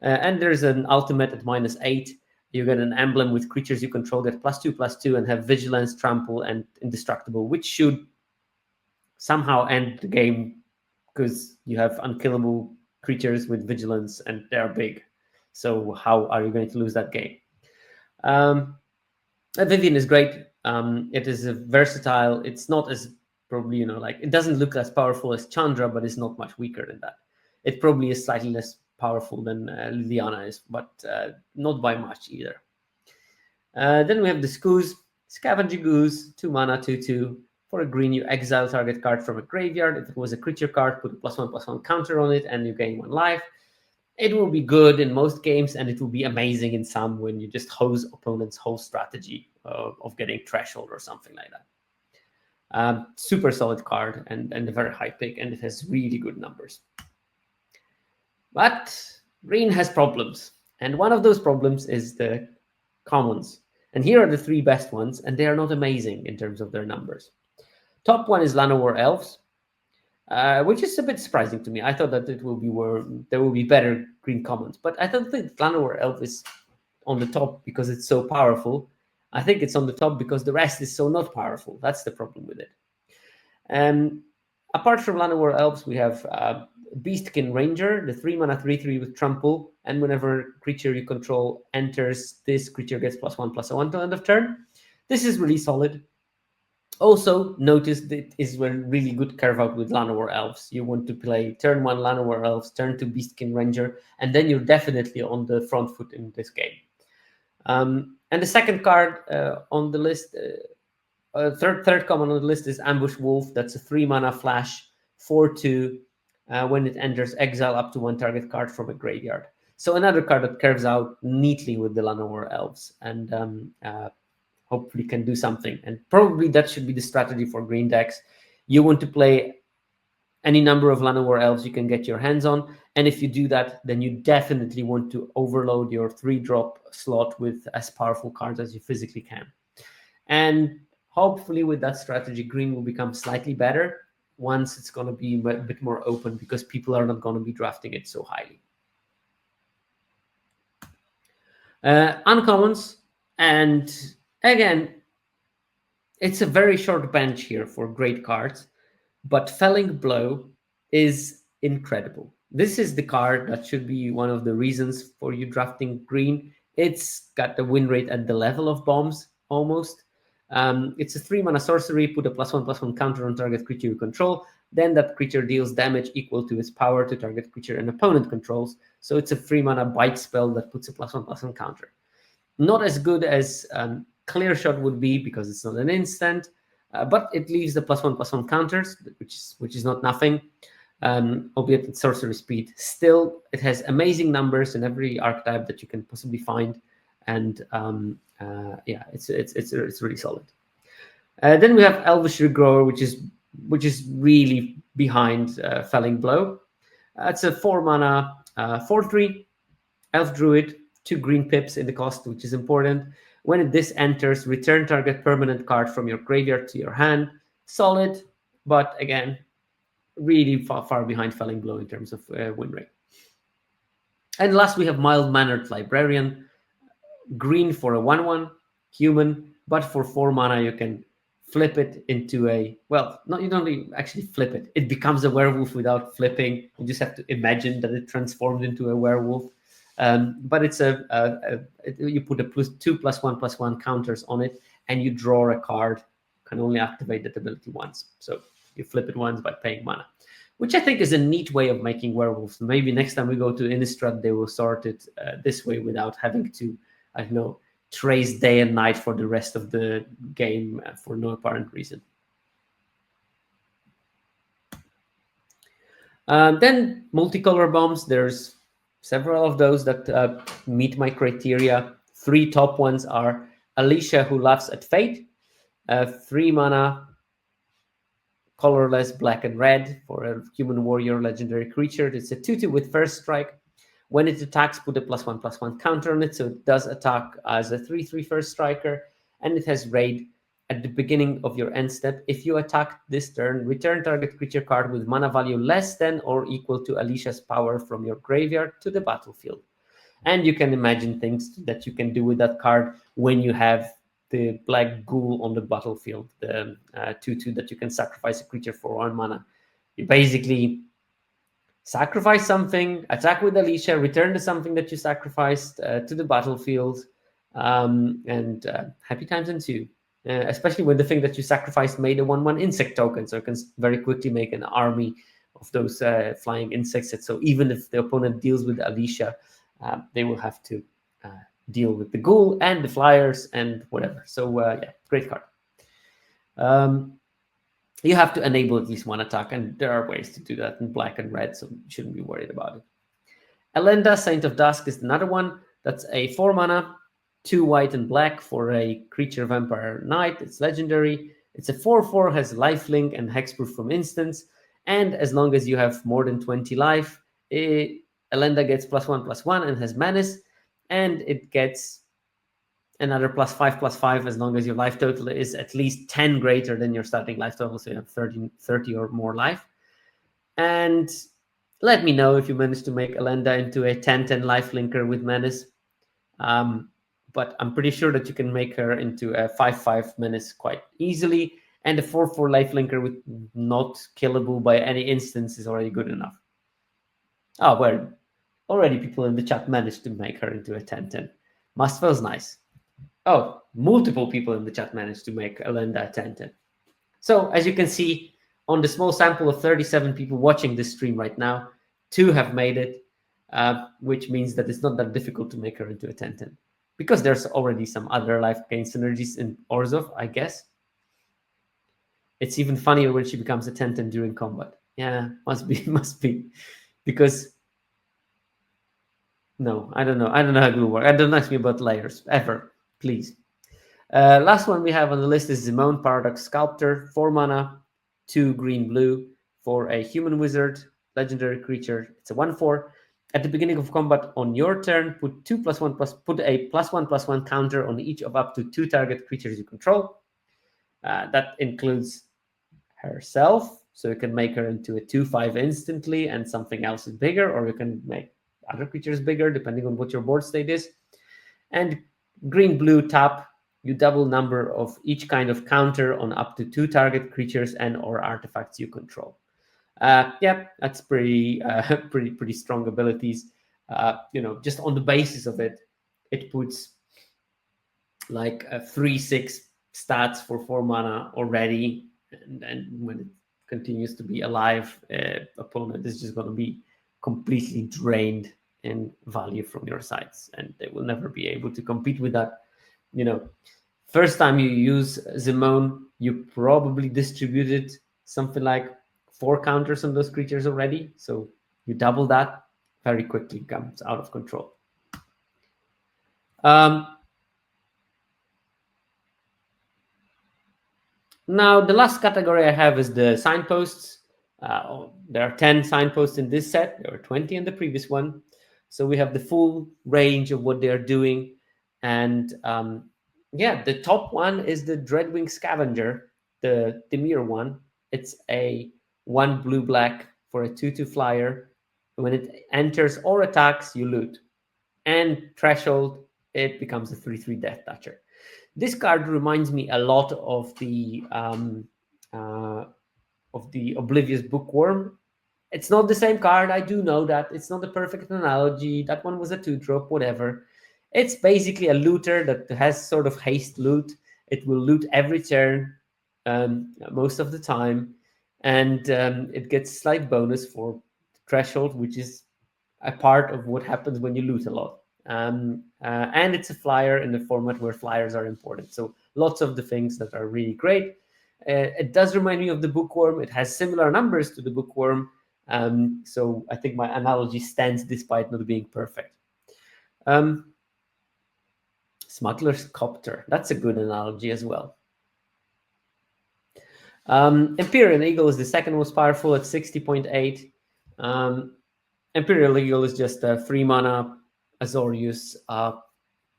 And there's an ultimate at -8. You get an emblem with creatures you control get +2/+2 and have vigilance, trample, and indestructible, which should somehow end the game because you have unkillable creatures with vigilance and they're big. So how are you going to lose that game? Vivian is great. It is a versatile. It's not as probably, like it doesn't look as powerful as Chandra, but it's not much weaker than that. It probably is slightly less powerful than Liliana is, but not by much either. Then we have the Skoos, Scavenging Goose, 2 mana, 2/2. For a green, you exile target card from a graveyard. If it was a creature card, put a +1/+1 counter on it, and you gain 1 life. It will be good in most games, and it will be amazing in some when you just hose opponent's whole strategy of getting threshold or something like that. Super solid card and a very high pick, and it has really good numbers. But green has problems, and one of those problems is the commons. And here are the 3 best ones, and they are not amazing in terms of their numbers. Top one is Llanowar Elves, which is a bit surprising to me. I thought that there will be better green commons, but I don't think Llanowar Elf is on the top because it's so powerful. I think it's on the top because the rest is so not powerful. That's the problem with it. Apart from Llanowar Elves, we have Beastkin Ranger, the 3 mana 3/3 with trample, and whenever creature you control enters, this creature gets +1/+1 till end of turn. This is really solid. Also, notice that is a really good carve out with Llanowar Elves. You want to play turn 1 Llanowar Elves, turn 2 Beastkin Ranger, and then you're definitely on the front foot in this game. And the second card on the list, third common on the list is Ambush Wolf. That's a 3 mana flash, 4/2. When it enters, exile up to 1 target card from a graveyard. So another card that curves out neatly with the Llanowar Elves, and hopefully can do something. And probably that should be the strategy for green decks. You want to play any number of Llanowar Elves you can get your hands on, and if you do that, then you definitely want to overload your 3-drop slot with as powerful cards as you physically can. And hopefully with that strategy, green will become slightly better once it's going to be a bit more open because people are not going to be drafting it so highly. Uncommons, and again, it's a very short bench here for great cards, but Felling Blow is incredible. This is the card that should be one of the reasons for you drafting green. It's got the win rate at the level of bombs, almost. It's a 3 mana sorcery, put a +1/+1 counter on target creature you control, then that creature deals damage equal to its power to target creature an opponent controls. So it's a 3 mana bite spell that puts a +1/+1 counter. Not as good as Clear Shot would be because it's not an instant, but it leaves the +1/+1 counters, which is not nothing, albeit at sorcery speed. Still, it has amazing numbers in every archetype that you can possibly find, and yeah, it's really solid. Then we have Elvish Regrower, which is really behind Felling Blow. It's a 4 mana 4/3 Elf Druid, 2 green pips in the cost, which is important. When this enters, return target permanent card from your graveyard to your hand. Solid, but again, really far behind Felling Blow in terms of win rate. And last, we have Mild-Mannered Librarian. Green for a 1/1 human, but for 4 mana, you can flip it into a, well, you don't actually flip it. It becomes a werewolf without flipping. You just have to imagine that it transformed into a werewolf. But it's you put a +2 +1 +1 counters on it, and you draw a card. Can only activate that ability once, so you flip it once by paying mana, which I think is a neat way of making werewolves. Maybe next time we go to Innistrad, they will sort it this way without having to, I don't know, trace day and night for the rest of the game for no apparent reason. Then multicolor bombs. There's several of those that meet my criteria. 3 top ones are Alicia, Who Laughs at Fate, 3 mana, colorless, black and red for a human warrior legendary creature. It's a 2/2 with first strike. When it attacks, put a +1/+1 counter on it, so it does attack as a 3/3 first striker, and it has raid. At the beginning of your end step, if you attack this turn, return target creature card with mana value less than or equal to Alicia's power from your graveyard to the battlefield. And you can imagine things that you can do with that card when you have the black ghoul on the battlefield, the 2/2 that you can sacrifice a creature for 1 mana. You basically sacrifice something, attack with Alicia, return to something that you sacrificed to the battlefield, and happy times ensue. Especially when the thing that you sacrificed made a 1/1 insect token, so you can very quickly make an army of those flying insects. So even if the opponent deals with Alicia, they will have to deal with the ghoul and the flyers and whatever. So yeah, great card. You have to enable at least 1 attack, and there are ways to do that in black and red, so you shouldn't be worried about it. Elenda, Saint of Dusk, is another one. That's a 4 mana, 2 white and black for a creature vampire knight. It's legendary. It's a 4/4, has lifelink and hexproof from instants. And as long as you have more than 20 life, Elenda gets +1/+1 and has menace. And it gets another +5/+5 as long as your life total is at least 10 greater than your starting life total. So you have 30 or more life. And let me know if you manage to make Elenda into a 10/10 lifelinker with menace. But I'm pretty sure that you can make her into a 5/5 menace quite easily, and a 4/4 lifelinker with not killable by any instance is already good enough. Oh, well, already people in the chat managed to make her into a 10/10. Must feels nice. Oh, multiple people in the chat managed to make Elenda a 10/10. So as you can see, on the small sample of 37 people watching this stream right now, 2 have made it, which means that it's not that difficult to make her into a 10/10. Because there's already some other life gain synergies in Orzhov, I guess. It's even funnier when she becomes a 10/10 during combat. Yeah, must be. Because, no, I don't know. I don't know how it will work. Don't ask me about layers, ever, please. Last one we have on the list is Zimone, Paradox Sculptor, 4 mana, 2 green-blue for a human wizard, legendary creature. It's a 1/4. At the beginning of combat on your turn, put a +1/+1 counter on each of up to 2 target creatures you control. That includes herself, so you can make her into a 2/5 instantly, and something else is bigger, or you can make other creatures bigger depending on what your board state is. And green-blue tap, you double number of each kind of counter on up to 2 target creatures and/or artifacts you control. Yeah, that's pretty strong abilities. Just on the basis of it, it puts like a 3/6 stats for 4 mana already, and when it continues to be alive, opponent is just going to be completely drained in value from your sides, and they will never be able to compete with that. First time you use Zimone, you probably distributed something like 4 counters on those creatures already, so you double that, very quickly comes out of control. Now, the last category I have is the signposts. There are 10 signposts in this set. There were 20 in the previous one. So we have the full range of what they are doing. And yeah, the top one is the Dreadwing Scavenger, the Dimir one. It's a 1 blue-black for a 2/2 flyer. When it enters or attacks, you loot. And threshold, it becomes a 3/3 Death Toucher. This card reminds me a lot of the Oblivious Bookworm It's not the same card. I do know that. It's not the perfect analogy. That one was a 2-drop, whatever. It's basically a looter that has sort of haste loot. It will loot every turn, most of the time, and it gets slight bonus for threshold, which is a part of what happens when you loot a lot. And it's a flyer in the format where flyers are important. So lots of the things that are really great. It does remind me of the bookworm. It has similar numbers to the bookworm. So I think my analogy stands despite not being perfect. Smuggler's Copter. That's a good analogy as well. Imperial Eagle is the second most powerful at 60.8. Imperial Eagle is just a 3-mana Azorius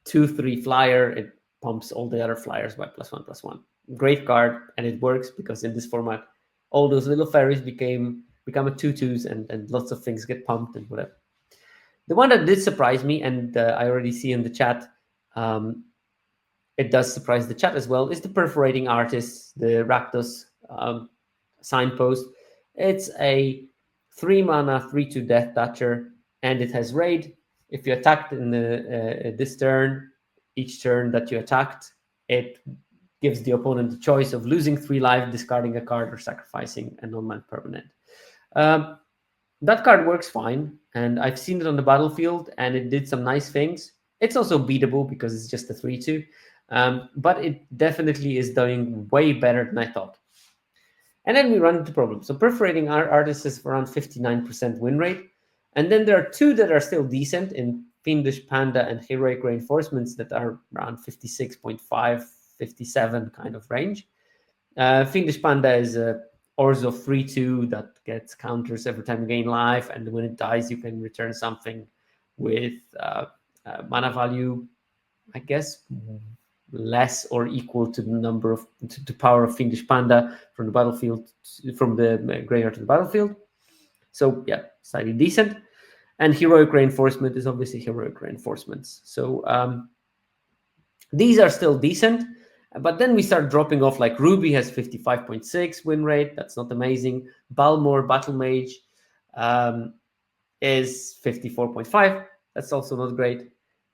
2/3 flyer. It pumps all the other flyers by +1/+1. Great card, and it works because in this format, all those little fairies become a 2/2s, and lots of things get pumped and whatever. The one that did surprise me, and I already see in the chat, it does surprise the chat as well, is the Perforating Artist, the Rakdos signpost. It's a 3-mana 3/2 Death Toucher, and it has raid. If you attacked in this turn, each turn that you attacked, it gives the opponent the choice of losing 3 life, discarding a card, or sacrificing a non-land permanent. That card works fine, and I've seen it on the battlefield, and it did some nice things. It's also beatable because it's just a 3/2, but it definitely is doing way better than I thought. And then we run into problems. So Perforating Artist is around 59% win rate. And then there are 2 that are still decent in Fiendish Panda and Heroic Reinforcements that are around 56.5, 57 kind of range. Fiendish Panda is a Orzo 3/2 that gets counters every time you gain life, and when it dies, you can return something with mana value, I guess, less or equal to the number of to power of Fiendish Panda from the battlefield, from the graveyard to the battlefield. So yeah, slightly decent. And Heroic Reinforcement is obviously Heroic Reinforcements. So these are still decent. But then we start dropping off, like Ruby has 55.6 win rate. That's not amazing. Balmor, Battle Mage, is 54.5. That's also not great.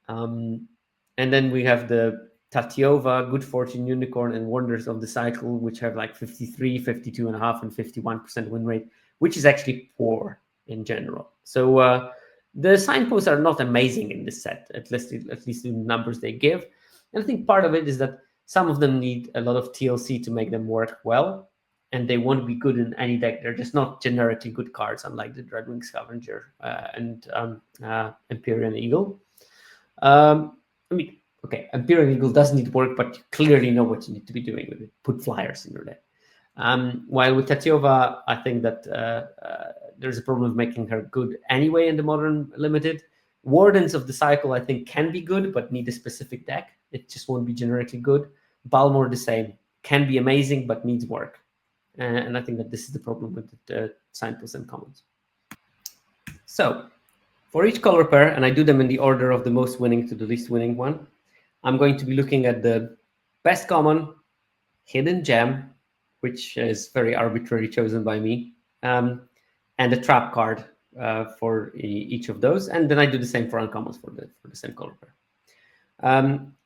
And then we have the Tatiova, Good Fortune Unicorn, and Wonders of the Cycle, which have like 53, 52.5, and 51% win rate, which is actually poor in general. So the signposts are not amazing in this set, at least in the numbers they give. And I think part of it is that some of them need a lot of TLC to make them work well, and they won't be good in any deck. They're just not generically good cards, unlike the Dreadwing Scavenger and Empyrean Eagle. Okay, Empyrean Eagle does need work, but you clearly know what you need to be doing with it. Put flyers in your deck. While with Tatiova, I think that there's a problem of making her good anyway in the modern limited. Wardens of the Cycle, I think, can be good, but need a specific deck. It just won't be generically good. Balmor, the same. Can be amazing, but needs work. And I think that this is the problem with the signposts and commons. So, for each color pair, and I do them in the order of the most winning to the least winning one, I'm going to be looking at the best common, hidden gem, which is very arbitrarily chosen by me, and a trap card for each of those. And then I do the same for uncommons for the same color pair.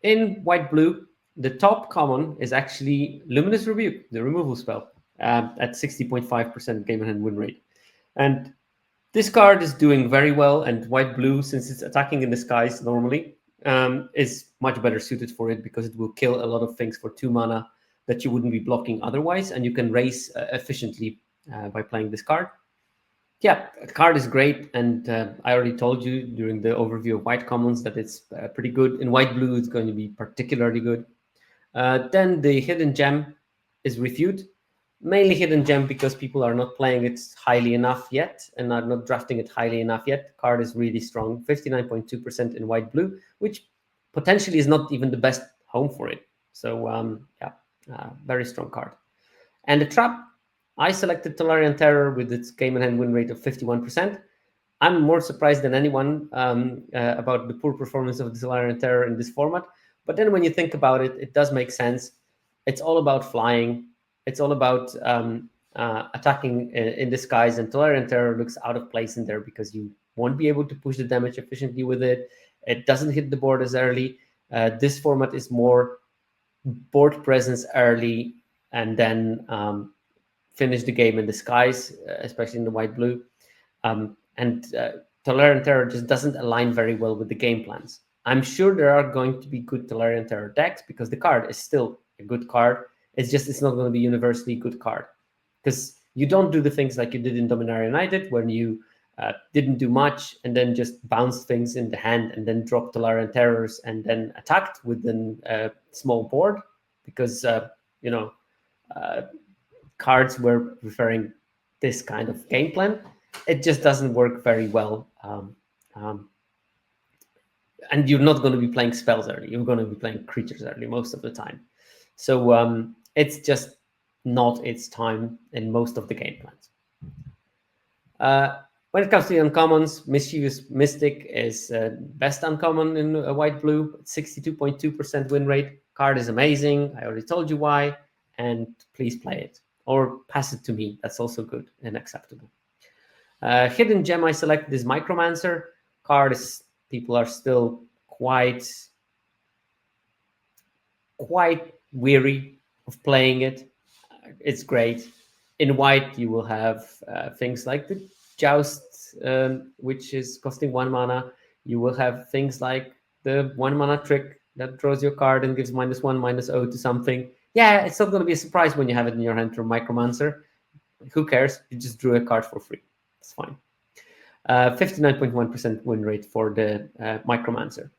In white-blue, the top common is actually Luminous Rebuke, the removal spell, at 60.5% game in hand win rate. And this card is doing very well, and white-blue, since it's attacking in the skies normally, is much better suited for it because it will kill a lot of things for 2 mana that you wouldn't be blocking otherwise, and you can race efficiently by playing this card. Yeah, the card is great, and I already told you during the overview of white commons that it's pretty good. In white-blue, it's going to be particularly good. Then the hidden gem is Refute. Mainly hidden gem because people are not playing it highly enough yet and are not drafting it highly enough yet. The card is really strong, 59.2% in white-blue, which potentially is not even the best home for it. So very strong card. And the trap, I selected Tolarian Terror with its game in hand win rate of 51%. I'm more surprised than anyone about the poor performance of the Tolarian Terror in this format. But then when you think about it, it does make sense. It's all about flying. It's all about attacking in disguise, and Tolarian Terror looks out of place in there because you won't be able to push the damage efficiently with it. It doesn't hit the board as early. This format is more board presence early and then finish the game in disguise, especially in the white-blue. And Tolarian Terror just doesn't align very well with the game plans. I'm sure there are going to be good Tolarian Terror decks because the card is still a good card. It's not going to be universally good card because you don't do the things like you did in Dominaria United when you didn't do much and then just bounced things in the hand and then dropped Tolarian Terrors and then attacked with a small board because cards were preferring this kind of game plan. It just doesn't work very well. And you're not going to be playing spells early. You're going to be playing creatures early most of the time. So it's just not its time in most of the game plans. When it comes to the uncommons, Mischievous Mystic is best uncommon in white-blue, 62.2% win rate. Card is amazing. I already told you why. And please play it. Or pass it to me. That's also good and acceptable. Hidden gem I selected is Micromancer. Card is, people are still quite weary of playing it. It's great. In white, you will have things like the Joust, which is costing 1 mana. You will have things like the 1 mana trick that draws your card and gives -1/-0 to something. Yeah, it's not going to be a surprise when you have it in your hand from Micromancer. Who cares? You just drew a card for free. It's fine. 59.1% win rate for the Micromancer.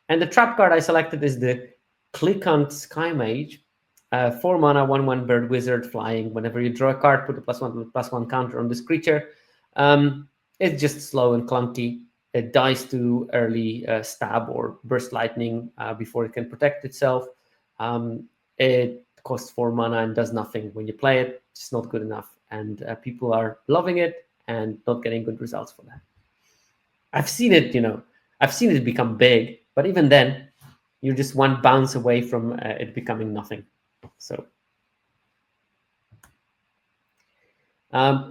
And the trap card I selected is the Clickant Sky Mage. 4 mana, 1/1 bird wizard flying. Whenever you draw a card, put a +1/+1 counter on this creature. It's just slow and clunky. It dies to early stab or burst lightning before it can protect itself. It costs 4 mana and does nothing when you play it. It's not good enough. And people are loving it and not getting good results for that. I've seen it become big, but even then, you're just one bounce away from it becoming nothing. So,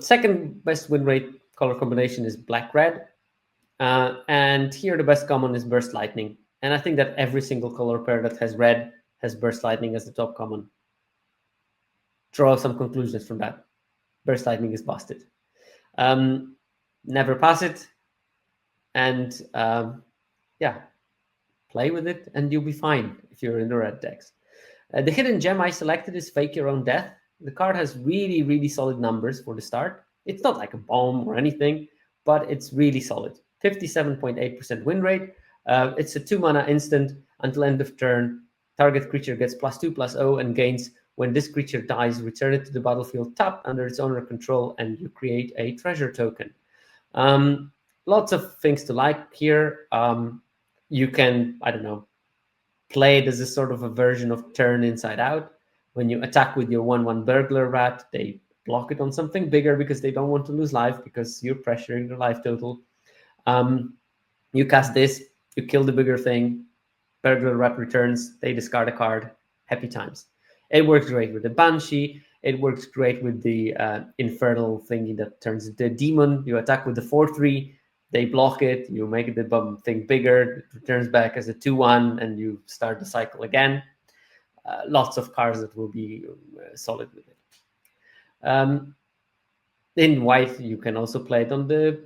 second best win rate color combination is black-red. And here the best common is Burst Lightning. And I think that every single color pair that has red has Burst Lightning as the top common. Draw some conclusions from that. Burst Lightning is busted. Never pass it. And play with it and you'll be fine if you're in the red decks. The hidden gem I selected is Fake Your Own Death. The card has really, really solid numbers for the start. It's not like a bomb or anything, but it's really solid. 57.8% win rate. It's a 2 mana instant until end of turn. Target creature gets +2/+0 and gains when this creature dies. Return it to the battlefield tapped under its owner control, and you create a treasure token. Lots of things to like here. You can, I don't know, play it as a sort of a version of Turn Inside Out. When you attack with your 1/1 Burglar Rat, they block it on something bigger because they don't want to lose life because you're pressuring their life total. You cast this, you kill the bigger thing, Burglar Rat returns, they discard a card, happy times. It works great with the Banshee, it works great with the Infernal thingy that turns the Demon. You attack with the 4/3, they block it, you make the thing bigger, it returns back as a 2/1, and you start the cycle again. Lots of cards that will be solid with it. In white, you can also play it on the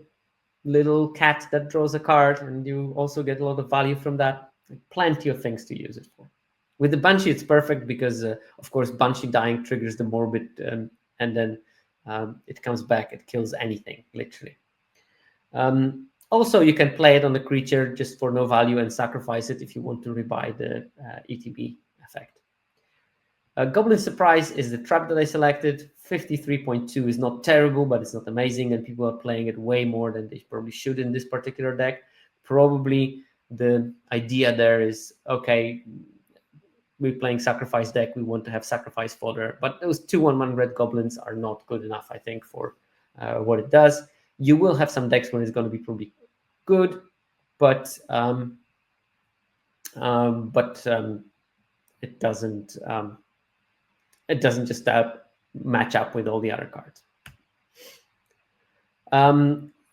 little cat that draws a card, and you also get a lot of value from that. Plenty of things to use it for. With the Banshee, it's perfect because, of course, Banshee dying triggers the Morbid, and then it comes back, it kills anything, literally. Also, you can play it on the creature just for no value and sacrifice it if you want to rebuy the ETB effect. Goblin Surprise is the trap that I selected. 53.2 is not terrible, but it's not amazing, and people are playing it way more than they probably should in this particular deck. Probably the idea there is, okay, we're playing Sacrifice deck, we want to have Sacrifice fodder, but those 2/1 red goblins are not good enough, I think, for what it does. You will have some decks where it's going to be probably good, but it doesn't just match up with all the other cards.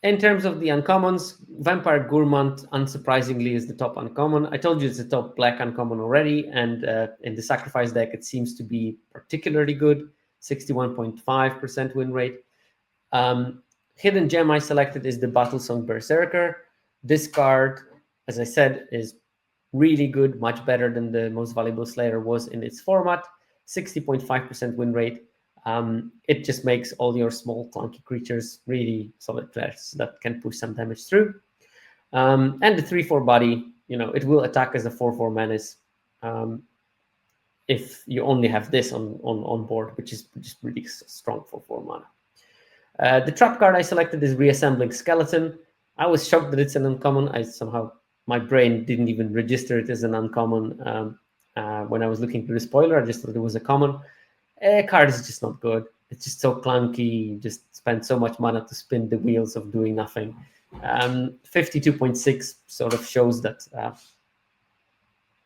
In terms of the uncommons, Vampire Gourmand, unsurprisingly, is the top uncommon. I told you it's the top black uncommon already, and in the sacrifice deck, it seems to be particularly good, 61.5% win rate. Hidden gem I selected is the Battlesong Berserker. This card, as I said, is really good, much better than the Most Valuable Slayer was in its format, 60.5% win rate. It just makes all your small clunky creatures really solid threats that can push some damage through. And the 3/4 body, it will attack as a 4/4 menace if you only have this on board, which is just really strong for 4 mana. The trap card I selected is Reassembling Skeleton. I was shocked that it's an uncommon. My brain didn't even register it as an uncommon when I was looking through the spoiler. I just thought it was a common. Card is just not good. It's just so clunky. You just spend so much mana to spin the wheels of doing nothing. 52.6 sort of shows that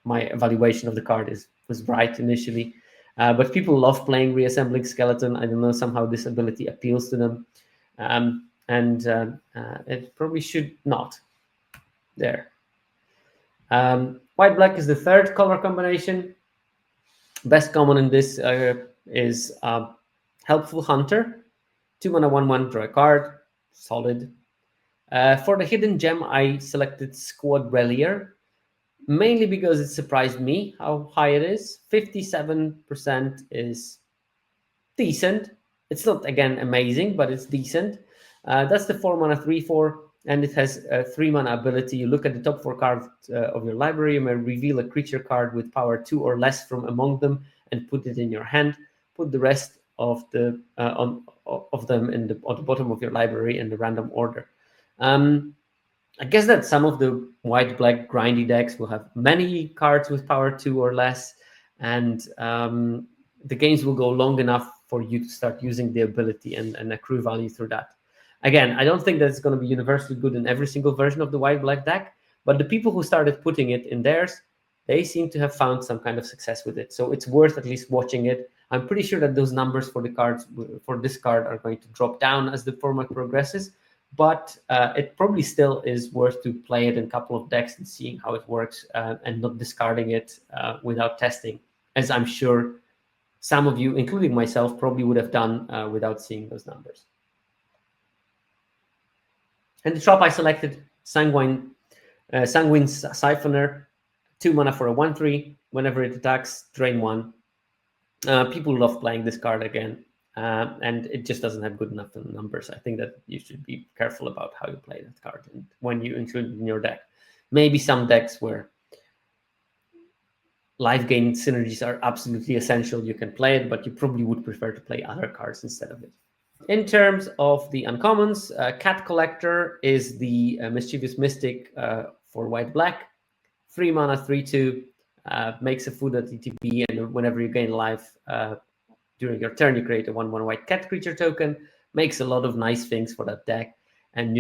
my evaluation of the card was right initially. But people love playing Reassembling Skeleton. I don't know, somehow this ability appeals to them. And it probably should not. There. White-black is the third color combination. Best common in this is Helpful Hunter. 2 mana, 1/1, draw a card. Solid. For the hidden gem, I selected Squad Relier, mainly because it surprised me how high it is. 57% is decent. It's not, again, amazing, but it's decent. That's the 4 mana, 3/4, and it has a 3 mana ability. You look at the top 4 cards of your library, you may reveal a creature card with power 2 or less from among them and put it in your hand. Put the rest of them on the bottom of your library in the random order. I guess that some of the white-black grindy decks will have many cards with power 2 or less, and the games will go long enough for you to start using the ability and accrue value through that. Again, I don't think that it's going to be universally good in every single version of the white-black deck, but the people who started putting it in theirs, they seem to have found some kind of success with it. So it's worth at least watching it. I'm pretty sure that those numbers for the cards for this card are going to drop down as the format progresses, but it probably still is worth to play it in a couple of decks and seeing how it works and not discarding it without testing, as I'm sure some of you, including myself, probably would have done without seeing those numbers. And the trap I selected, Sanguine Siphoner, 2 mana for a 1/3. Whenever it attacks, drain 1. People love playing this card again, and it just doesn't have good enough numbers. I think that you should be careful about how you play that card and when you include it in your deck. Maybe some decks where life gain synergies are absolutely essential, you can play it, but you probably would prefer to play other cards instead of it. In terms of the uncommons, Cat Collector is the Mischievous Mystic for white-black. 3 mana, 3/2, makes a food at ETB, and whenever you gain life during your turn, you create a 1/1 white cat creature token. Makes a lot of nice things for that deck. And,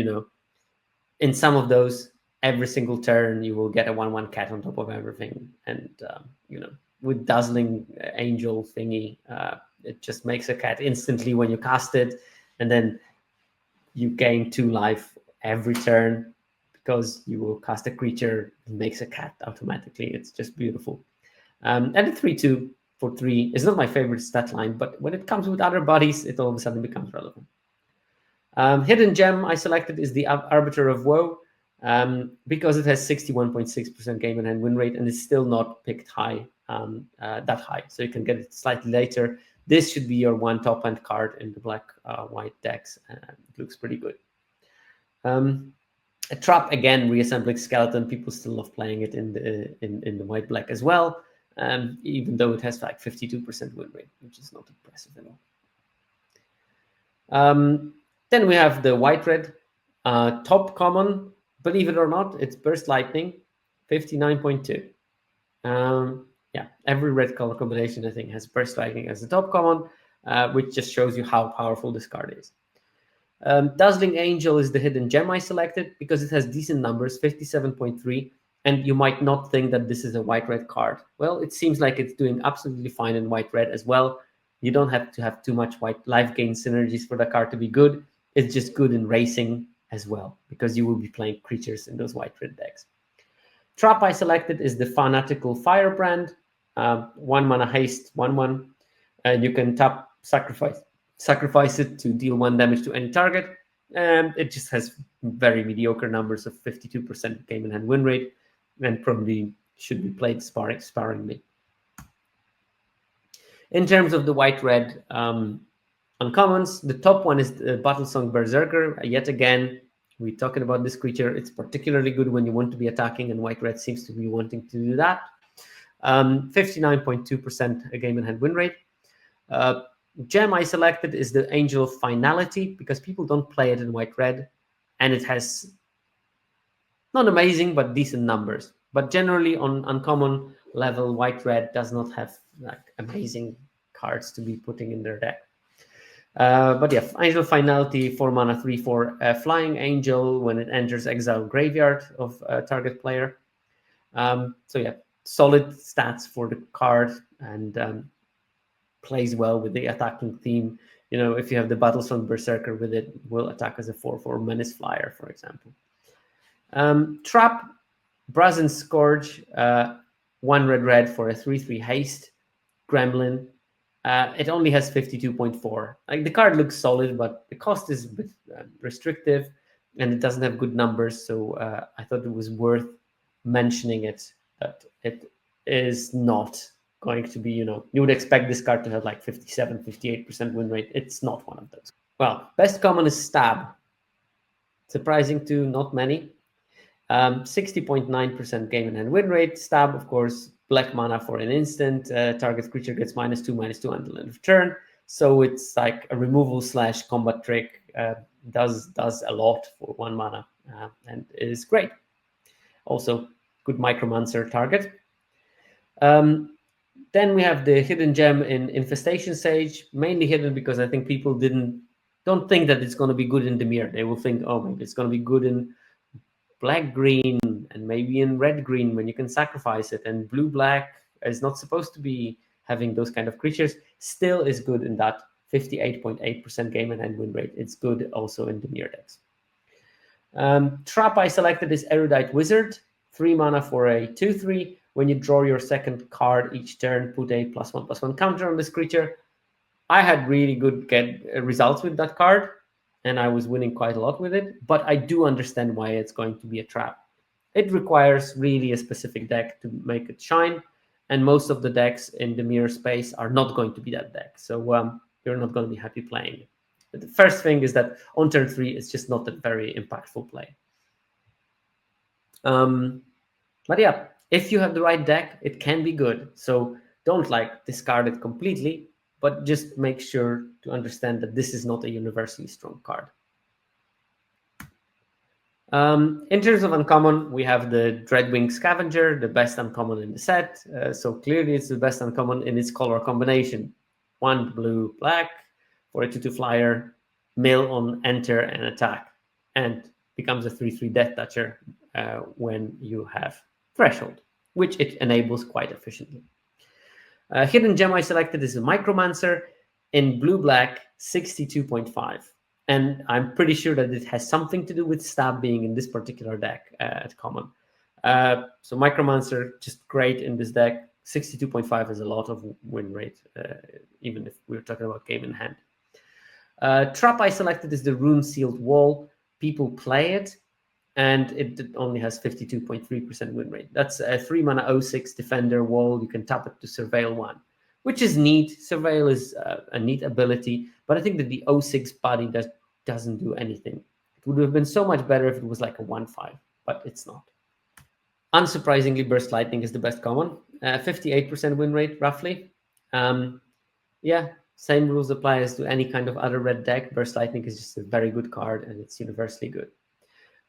in some of those, every single turn, you will get a 1/1 cat on top of everything. And, with Dazzling Angel thingy, it just makes a cat instantly when you cast it, and then you gain 2 life every turn because you will cast a creature that makes a cat automatically. It's just beautiful. And the 3/2 for 3 is not my favorite stat line, but when it comes with other bodies, it all of a sudden becomes relevant. Hidden gem I selected is the Arbiter of Woe, because it has 61.6% game in hand win rate, and it's still not picked high, that high, so you can get it slightly later. This should be your one top end card in the black-white decks, and it looks pretty good. A trap, again, Reassembling Skeleton. People still love playing it in the white-black as well, even though it has like 52% win rate, which is not impressive at all. Then we have the white-red top common. Believe it or not, it's Burst Lightning, 59.2. Yeah, every red color combination, I think, has Burst Lightning as the top common, which just shows you how powerful this card is. Dazzling Angel is the hidden gem I selected because it has decent numbers, 57.3, and you might not think that this is a white-red card. Well, it seems like it's doing absolutely fine in white-red as well. You don't have to have too much white life gain synergies for the card to be good. It's just good in racing as well, because you will be playing creatures in those white-red decks. Trap I selected is the Fanatical Firebrand, 1 mana haste, 1/1, and you can tap sacrifice it to deal 1 damage to any target. And it just has very mediocre numbers of 52% game in hand win rate, and probably should be played sparingly. In terms of the white-red uncommons, the top one is the Battlesong Berserker. Yet again, we're talking about this creature. It's particularly good when you want to be attacking, and white-red seems to be wanting to do that. 59.2% game in hand win rate. Gem I selected is the Angel of Finality, because people don't play it in white-red, and it has not amazing, but decent numbers. But generally on uncommon level, white-red does not have like amazing cards to be putting in their deck. But yeah, Angel of Finality, 4 mana, 3/4 flying angel. When it enters exile graveyard of target player. So yeah, solid stats for the card, and plays well with the attacking theme. You know, if you have the Battlesong Berserker with it, will attack as a 4/4 menace flyer, for example. Trap, Brazen Scourge, 1 red for a 3/3 haste gremlin. It only has 52.4. Like, the card looks solid, but the cost is a bit restrictive, and it doesn't have good numbers. So I thought it was worth mentioning it, that it is not going to be, you would expect this card to have like 57, 58% win rate. It's not one of those. Well, best common is Stab. Surprising to not many. 60.9% game in hand win rate. Stab, of course, black mana for an instant. Target creature gets -2/-2 until end of turn. So it's like a removal / combat trick. Does a lot for 1 mana, and is great. Also, good Micromancer target. Then we have the hidden gem in Infestation Sage, mainly hidden because I think people don't think that it's going to be good in Dimir. They will think, oh, maybe it's going to be good in black-green and maybe in red-green when you can sacrifice it, and blue-black is not supposed to be having those kind of creatures. Still is good in that 58.8% game and hand win rate. It's good also in Dimir decks. Trap I selected is Erudite Wizard, 3 mana for a 2/3. When you draw your second card each turn, put a +1/+1 counter on this creature. I had really good results with that card, and I was winning quite a lot with it, but I do understand why it's going to be a trap. It requires really a specific deck to make it shine, and most of the decks in the mirror space are not going to be that deck, so you're not going to be happy playing it. But the first thing is that on turn 3, it's just not a very impactful play. But yeah, if you have the right deck, it can be good, so don't discard it completely, but just make sure to understand that this is not a universally strong card. In terms of uncommon, we have the Dreadwing Scavenger, the best uncommon in the set. So clearly it's the best uncommon in its color combination. 1 blue, black, for a 2/2 flyer, mill on enter and attack, and becomes a 3/3 Death Toucher when you have Threshold, which it enables quite efficiently. Hidden gem I selected is a Micromancer in blue-black, 62.5. And I'm pretty sure that it has something to do with Stab being in this particular deck at common. So Micromancer, just great in this deck. 62.5 is a lot of win rate, even if we're talking about game in hand. Trap I selected is the Rune Sealed Wall. People play it, and it only has 52.3% win rate. That's a 3 mana 0/6 defender wall. You can tap it to surveil 1, which is neat. Surveil is a neat ability, but I think that the 0/6 body doesn't do anything. It would have been so much better if it was like a 1/5, but it's not. Unsurprisingly, Burst Lightning is the best common. 58% win rate, roughly. Yeah, same rules apply as to any kind of other red deck. Burst Lightning is just a very good card, and it's universally good.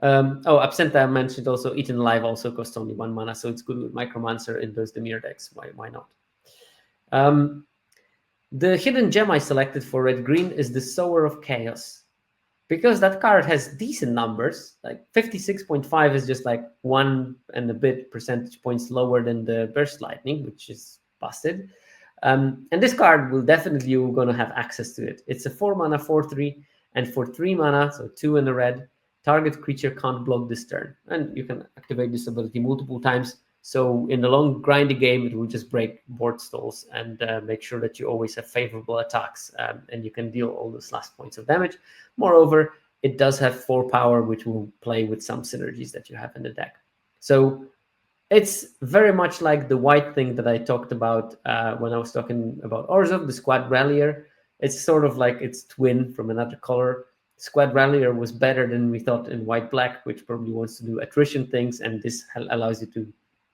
Absenta I mentioned also. Eaten Alive also costs only 1 mana, so it's good with Micromancer in those Dimir decks. Why not? The hidden gem I selected for red-green is the Sower of Chaos, because that card has decent numbers. Like 56.5 is just like 1 and a bit percentage points lower than the Burst Lightning, which is busted. And this card will definitely, you're going to have access to it. It's a 4 mana 4/3, and for 3 mana, so 2 in the red, target creature can't block this turn. And you can activate this ability multiple times. So in the long grindy game, it will just break board stalls and make sure that you always have favorable attacks, and you can deal all those last points of damage. Moreover, it does have 4 power, which will play with some synergies that you have in the deck. So it's very much like the white thing that I talked about when I was talking about Orzhov, the Squad Rallier. It's sort of like its twin from another color. Squad Rallier was better than we thought in white-black, which probably wants to do attrition things, and this allows you to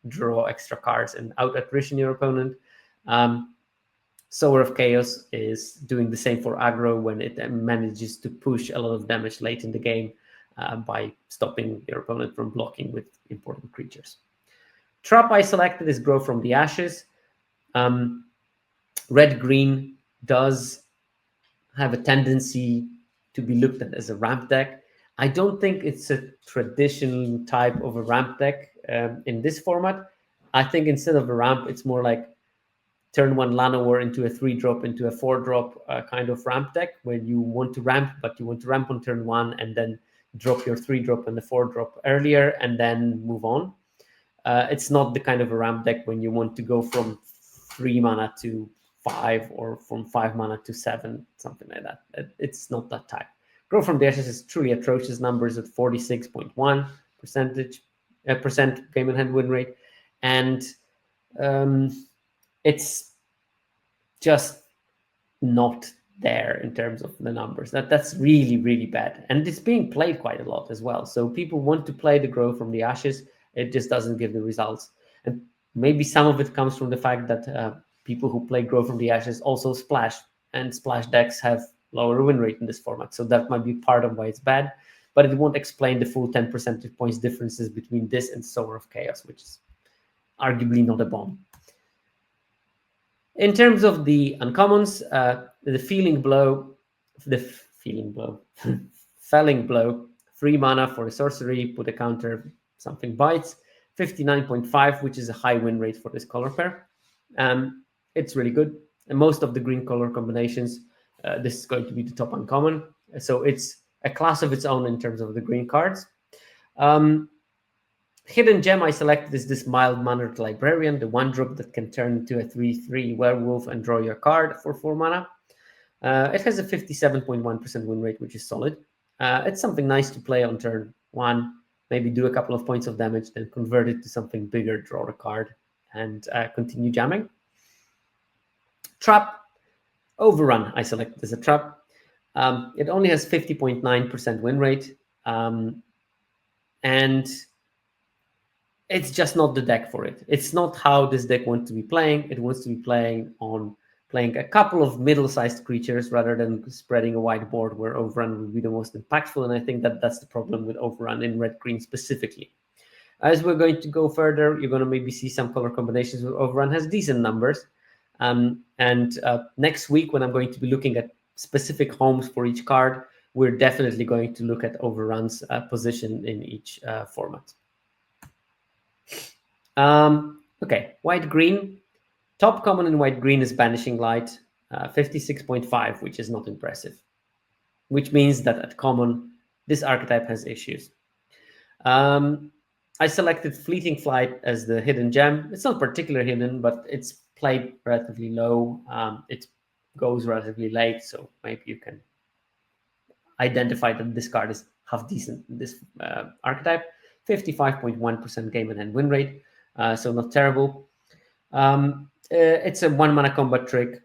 draw extra cards and out-attrition your opponent. Sower of Chaos is doing the same for aggro when it manages to push a lot of damage late in the game by stopping your opponent from blocking with important creatures. Trap I selected is Grow from the Ashes. Red-green does have a tendency to be looked at as a ramp deck. I don't think it's a traditional type of a ramp deck in this format. I think instead of a ramp, it's more like turn 1 Llanowar into a 3-drop into a 4-drop kind of ramp deck, where you want to ramp, but you want to ramp on turn 1 and then drop your 3-drop and the 4-drop earlier and then move on. It's not the kind of a ramp deck when you want to go from 3 mana to 5 or from 5 mana to 7, something like that. It's not that type. Grow from the Ashes is truly atrocious numbers at 46.1% game in hand win rate, and it's just not there in terms of the numbers. That's really, really bad, and it's being played quite a lot as well. So people want to play the Grow from the Ashes. It just doesn't give the results, and maybe some of it comes from the fact that people who play Grow from the Ashes also splash, and splash decks have lower win rate in this format. So that might be part of why it's bad, but it won't explain the full 10 percentage points differences between this and Sower of Chaos, which is arguably not a bomb. In terms of the uncommons, the Felling Blow, 3 mana for a sorcery, put a counter, something bites, 59.5, which is a high win rate for this color pair. It's really good. And most of the green color combinations, this is going to be the top uncommon. So it's a class of its own in terms of the green cards. Hidden gem I selected is this Mild-Mannered Librarian, the 1-drop that can turn into a 3/3 werewolf and draw your card for 4 mana. It has a 57.1% win rate, which is solid. It's something nice to play on turn 1, maybe do a couple of points of damage, then convert it to something bigger, draw a card, and continue jamming. Trap Overrun I selected as a trap. It only has 50.9% win rate, and it's just not the deck for it. It's not how this deck wants to be playing. It wants to be playing a couple of middle-sized creatures rather than spreading a wide board where Overrun would be the most impactful. And I think that's the problem with Overrun in red-green specifically. As we're going to go further, you're going to maybe see some color combinations where Overrun has decent numbers. Next week, when I'm going to be looking at specific homes for each card, we're definitely going to look at Overrun's position in each format. Okay, white-green. Top common in white-green is Banishing Light, 56.5, which is not impressive. Which means that at common, this archetype has issues. I selected Fleeting Flight as the hidden gem. It's not particularly hidden, but it's played relatively low. It goes relatively late, so maybe you can identify that this card is half decent in this archetype. 55.1% game and hand win rate, so not terrible. It's a 1 mana combat trick,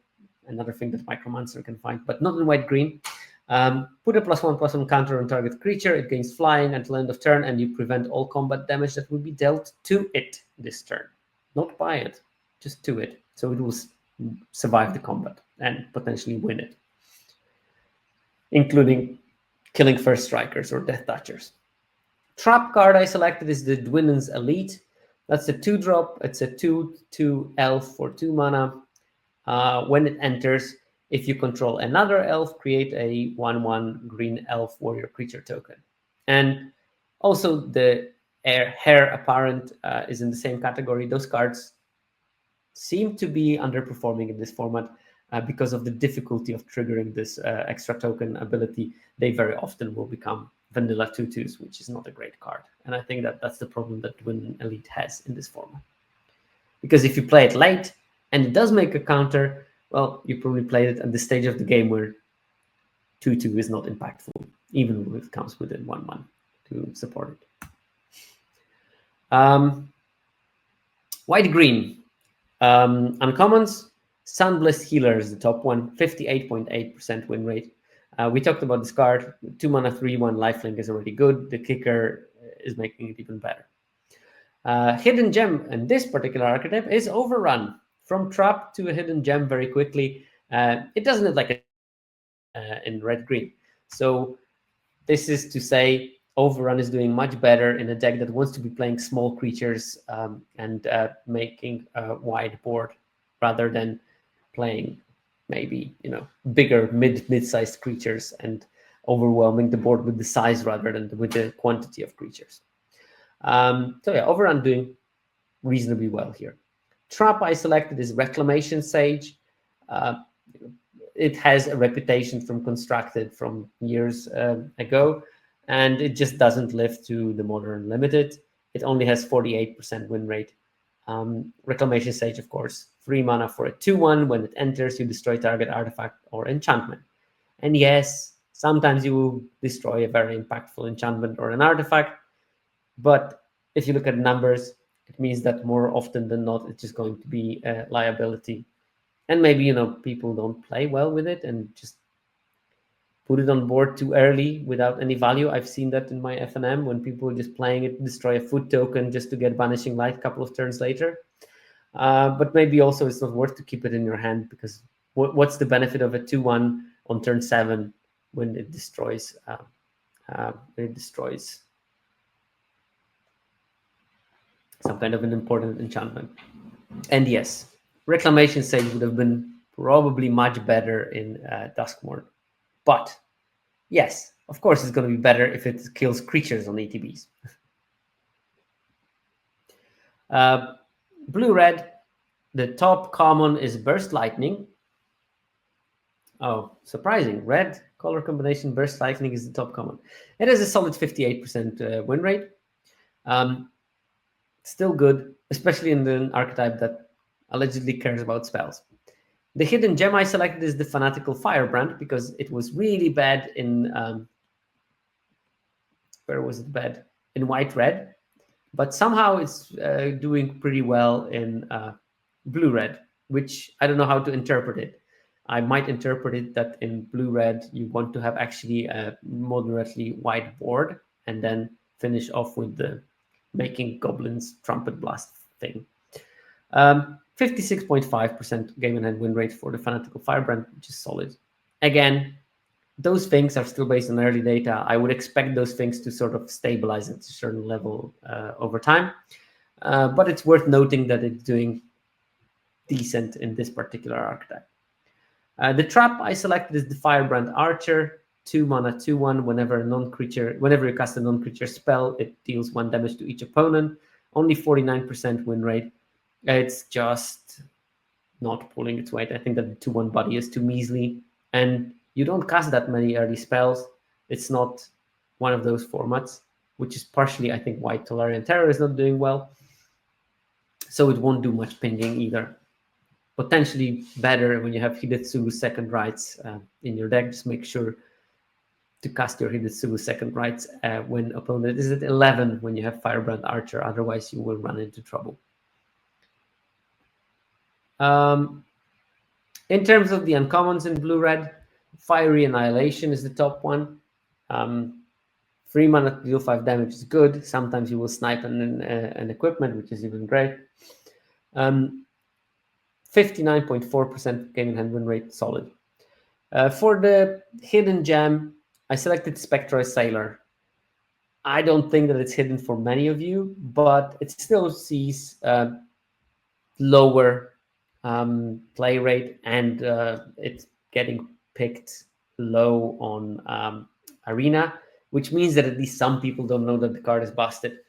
another thing that Micromancer can find, but not in white-green. Put a +1/+1 counter on target creature. It gains flying until end of turn, and you prevent all combat damage that would be dealt to it this turn. Not by it, just to it. So it will survive the combat and potentially win it, including killing first strikers or death touchers. Trap card I selected is the Dwinnen's Elite. That's a 2-drop. It's a 2/2 elf for 2 mana. When it enters, if you control another elf, create a 1/1 green elf warrior creature token. And also the Heir Apparent is in the same category. Those cards seem to be underperforming in this format because of the difficulty of triggering this extra token ability. They very often will become vanilla 2/2s, which is not a great card. And I think that that's the problem that Twin Elite has in this format. Because if you play it late and it does make a counter, well, you probably played it at the stage of the game where 2/2 is not impactful, even if it comes with a 1/1 to support it. White green. Uncommons, Sunbless Healer is the top one, 58.8% win rate. We talked about this card. 2 mana, 3/1 lifelink is already good. The kicker is making it even better. Hidden gem in this particular archetype is Overrun. From trap to a hidden gem very quickly. It doesn't look like a in red-green. So this is to say Overrun is doing much better in a deck that wants to be playing small creatures and making a wide board rather than playing maybe bigger mid-sized creatures and overwhelming the board with the size rather than with the quantity of creatures. So yeah, Overrun doing reasonably well here. Trap I selected is Reclamation Sage. It has a reputation from Constructed from years ago, and it just doesn't live to the Modern Limited. It only has 48% win rate. Reclamation Sage, of course, 3 mana for a 2/1. When it enters, you destroy target artifact or enchantment. And yes, sometimes you will destroy a very impactful enchantment or an artifact, but if you look at numbers, it means that more often than not, it's just going to be a liability. And maybe, people don't play well with it and just put it on board too early without any value. I've seen that in my FNM when people are just playing it, destroy a food token just to get Banishing Light a couple of turns later. But maybe also it's not worth to keep it in your hand, because what's the benefit of a 2/1 on turn 7 when it destroys some kind of an important enchantment? And yes, Reclamation Sage would have been probably much better in Duskmourn. But yes, of course it's going to be better if it kills creatures on ETBs. Blue-red, the top common is Burst Lightning. Oh, surprising. Red color combination, Burst Lightning is the top common. It has a solid 58% win rate. Still good, especially in the archetype that allegedly cares about spells. The hidden gem I selected is the Fanatical Firebrand because it was really bad in where was it bad? In white-red, but somehow it's doing pretty well in blue-red, which I don't know how to interpret it. I might interpret it that in blue-red you want to have actually a moderately wide board and then finish off with the making goblins trumpet blast thing. 56.5% game in hand win rate for the Fanatical Firebrand, which is solid. Again, those things are still based on early data. I would expect those things to sort of stabilize at a certain level over time. But it's worth noting that it's doing decent in this particular archetype. The trap I selected is the Firebrand Archer. 2 mana, 2/1. Whenever you cast a non-creature spell, it deals 1 damage to each opponent. Only 49% win rate. It's just not pulling its weight. I think that the 2/1 body is too measly, and you don't cast that many early spells. It's not one of those formats, which is partially, I think, why Tolarian Terror is not doing well. So it won't do much pinging either. Potentially better when you have Hidetsugu Second Rights in your deck. Just make sure to cast your Hidetsugu Second Rights when opponent is at 11 when you have Firebrand Archer. Otherwise, you will run into trouble. In terms of the uncommons in blue-red, Fiery Annihilation is the top one. 3 mana to deal 5 damage is good. Sometimes you will snipe an equipment, which is even great. 59.4% game in hand win rate, solid. For the hidden gem, I selected Spectroid Sailor. I don't think that it's hidden for many of you, but it still sees lower play rate, and it's getting picked low on Arena, which means that at least some people don't know that the card is busted.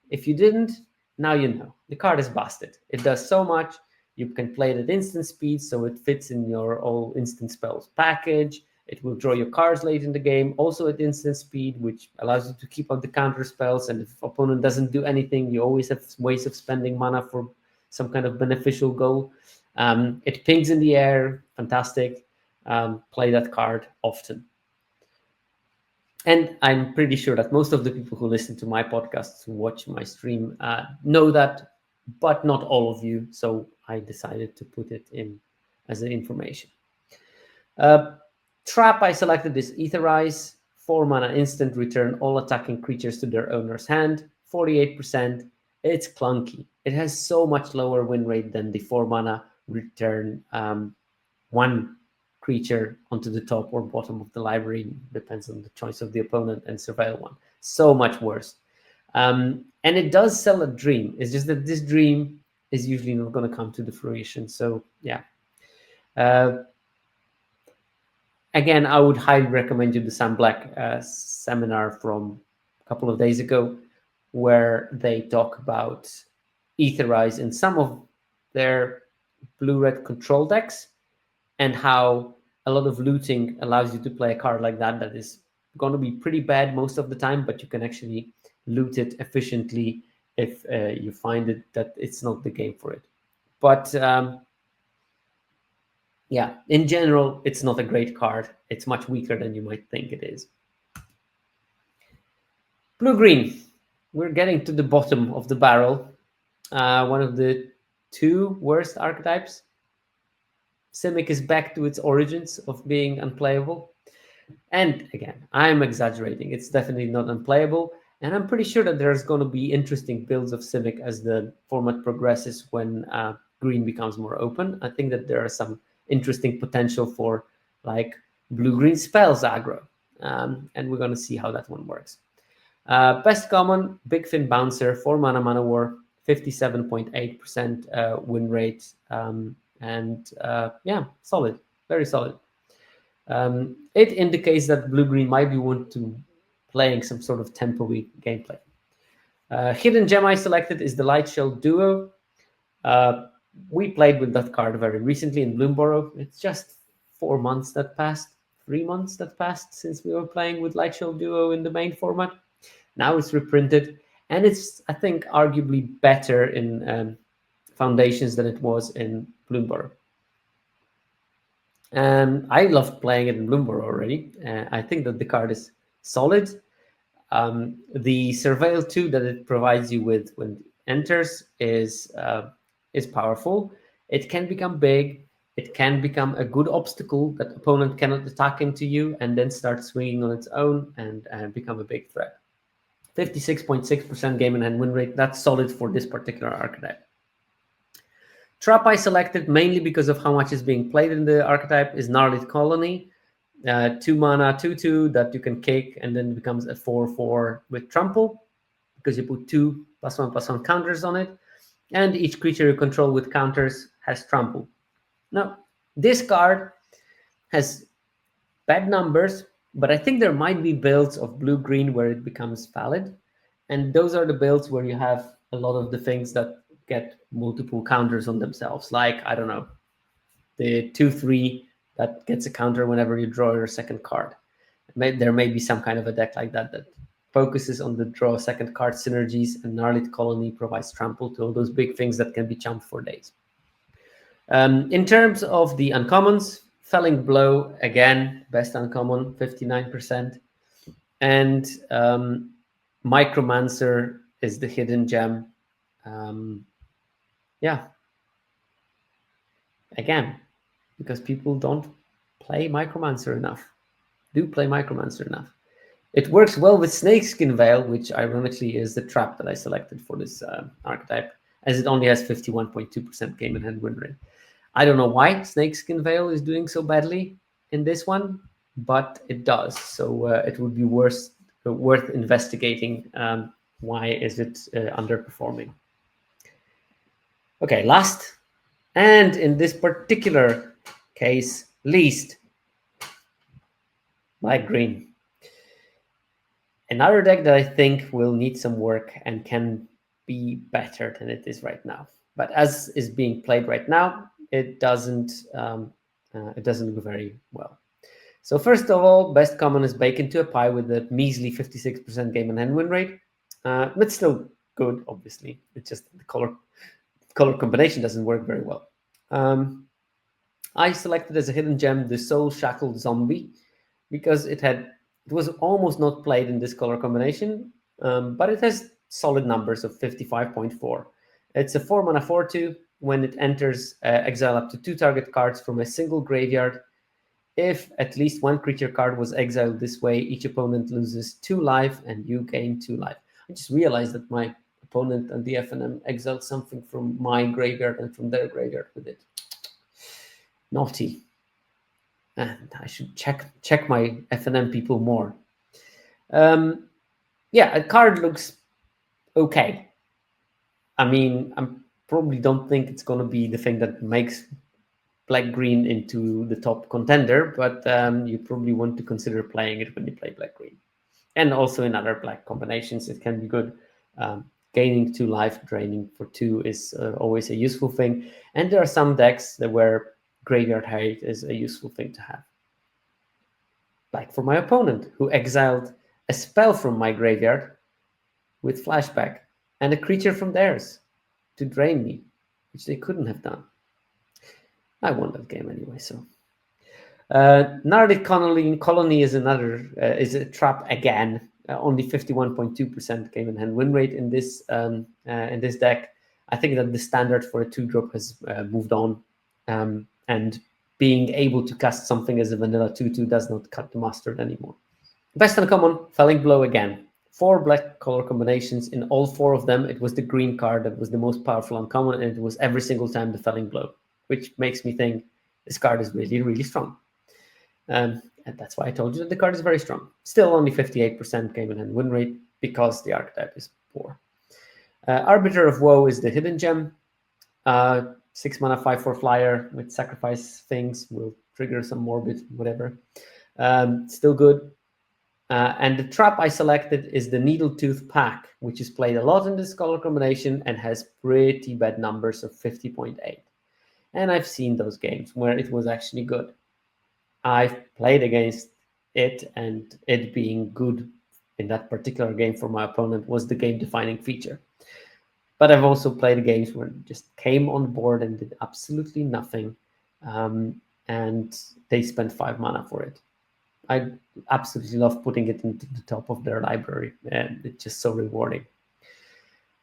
If you didn't, now you know. The card is busted. It does so much. You can play it at instant speed, so it fits in your all instant spells package. It will draw your cards late in the game, also at instant speed, which allows you to keep up the counter spells. And if opponent doesn't do anything, you always have ways of spending mana for some kind of beneficial goal. It pings in the air, fantastic. Play that card often. And I'm pretty sure that most of the people who listen to my podcasts, who watch my stream, know that, but not all of you. So I decided to put it in as an information. Trap I selected is Etherize. 4 mana instant, return all attacking creatures to their owner's hand. 48%. It's clunky. It has so much lower win rate than the 4 mana return one creature onto the top or bottom of the library, depends on the choice of the opponent, and surveil one. So much worse. And it does sell a dream. It's just that this dream is usually not going to come to the fruition. So yeah. Again, I would highly recommend you the Sam Black seminar from a couple of days ago, where they talk about Etherize in some of their blue-red control decks, and how a lot of looting allows you to play a card like that is going to be pretty bad most of the time, but you can actually loot it efficiently if you find it that it's not the game for it. But yeah, in general, it's not a great card. It's much weaker than you might think it is. Blue-green. We're getting to the bottom of the barrel. One of the 2 worst archetypes. Simic is back to its origins of being unplayable. And again, I'm exaggerating. It's definitely not unplayable. And I'm pretty sure that there's going to be interesting builds of Simic as the format progresses when green becomes more open. I think that there are some interesting potential for like blue-green spells aggro. And we're going to see how that one works. Best common, Big Fin Bouncer, 4 mana Mana War, 57.8% win rate. And yeah, solid, very solid. It indicates that blue-green might be want to playing some sort of tempo-y gameplay. Hidden gem I selected is the Lightshell Duo. We played with that card very recently in Bloomborough. It's just 4 months that passed, 3 months that passed since we were playing with Lightshell Duo in the main format. Now it's reprinted, and it's, I think, arguably better in Foundations than it was in Bloomborough. I loved playing it in Bloomborough already. I think that the card is solid. The Surveil 2 that it provides you with when it enters is powerful. It can become big. It can become a good obstacle that opponent cannot attack into you and then start swinging on its own and become a big threat. 56.6% game in hand win rate. That's solid for this particular archetype. Trap I selected mainly because of how much is being played in the archetype is Gnarled Colony. 2 mana, 2/2 that you can kick, and then it becomes a 4/4 with trample because you put 2 +1/+1 counters on it, and each creature you control with counters has trample. Now, this card has bad numbers, but I think there might be builds of blue-green where it becomes valid, and those are the builds where you have a lot of the things that get multiple counters on themselves, like, I don't know, the 2/3 that gets a counter whenever you draw your second card. There may be some kind of a deck like that that focuses on the draw second card synergies, and Gnarled Colony provides trample to all those big things that can be chumped for days. In terms of the uncommons, Felling Blow, again, best uncommon, 59%. And Micromancer is the hidden gem. Yeah. Again, because people don't play Micromancer enough. Do play Micromancer enough. It works well with Snakeskin Veil, which ironically is the trap that I selected for this archetype, as it only has 51.2% game in hand win rate. I don't know why Snakeskin Veil is doing so badly in this one, but it does. So it would be worth investigating why is it underperforming. Okay, last, and in this particular case, least, Black Green. Another deck that I think will need some work and can be better than it is right now. But as is being played right now, it doesn't go very well. So first of all, best common is bake into a pie with a measly 56% game and hand win rate, but still good. Obviously, it's just the color combination doesn't work very well. I selected as a hidden gem the Soul Shackled Zombie because it was almost not played in this color combination, but it has solid numbers of 55.4. It's a 4-mana 4/2. When it enters, exile up to 2 target cards from a single graveyard. If at least one creature card was exiled this way, each opponent loses 2 life and you gain 2 life. I just realized that my opponent and the FNM exiled something from my graveyard and from their graveyard with it. Naughty. And I should check my FNM people more. Yeah, a card looks okay. I mean, I probably don't think it's going to be the thing that makes black-green into the top contender, but you probably want to consider playing it when you play black-green. And also in other black combinations, it can be good. Gaining 2 life, draining for 2 is always a useful thing. And there are some decks where Graveyard Hate is a useful thing to have. Like for my opponent, who exiled a spell from my graveyard with Flashback and a creature from theirs to drain me, which they couldn't have done. I won that game anyway, so. Gnarly Colony is is a trap again. Only 51.2% game in hand win rate in this deck. I think that the standard for a 2-drop has moved on, and being able to cast something as a vanilla 2/2 does not cut the mustard anymore. Best uncommon, Felling Blow again. 4 black color combinations. In all 4 of them, it was the green card that was the most powerful uncommon, and it was every single time the Felling Blow, which makes me think this card is really, really strong. And that's why I told you that the card is very strong. Still only 58% game in hand win rate because the archetype is poor. Arbiter of Woe is the hidden gem. 6 mana 5/4 flyer with sacrifice things will trigger some morbid whatever. Still good. And the trap I selected is the Needletooth Pack, which is played a lot in this color combination and has pretty bad numbers of 50.8. And I've seen those games where it was actually good. I've played against it, and it being good in that particular game for my opponent was the game-defining feature. But I've also played games where it just came on board and did absolutely nothing, and they spent 5 mana for it. I absolutely love putting it into the top of their library, and it's just so rewarding.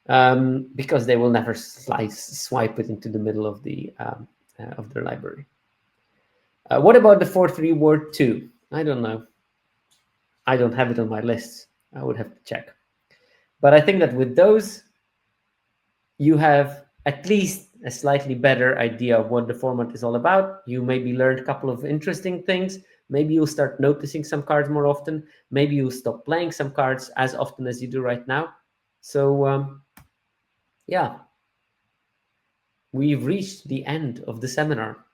Because they will never swipe it into the middle of their library. What about the 4/3 Ward 2? I don't know. I don't have it on my list. I would have to check. But I think that with those, you have at least a slightly better idea of what the format is all about. You maybe learned a couple of interesting things. Maybe you'll start noticing some cards more often. Maybe you'll stop playing some cards as often as you do right now. So, yeah, we've reached the end of the seminar.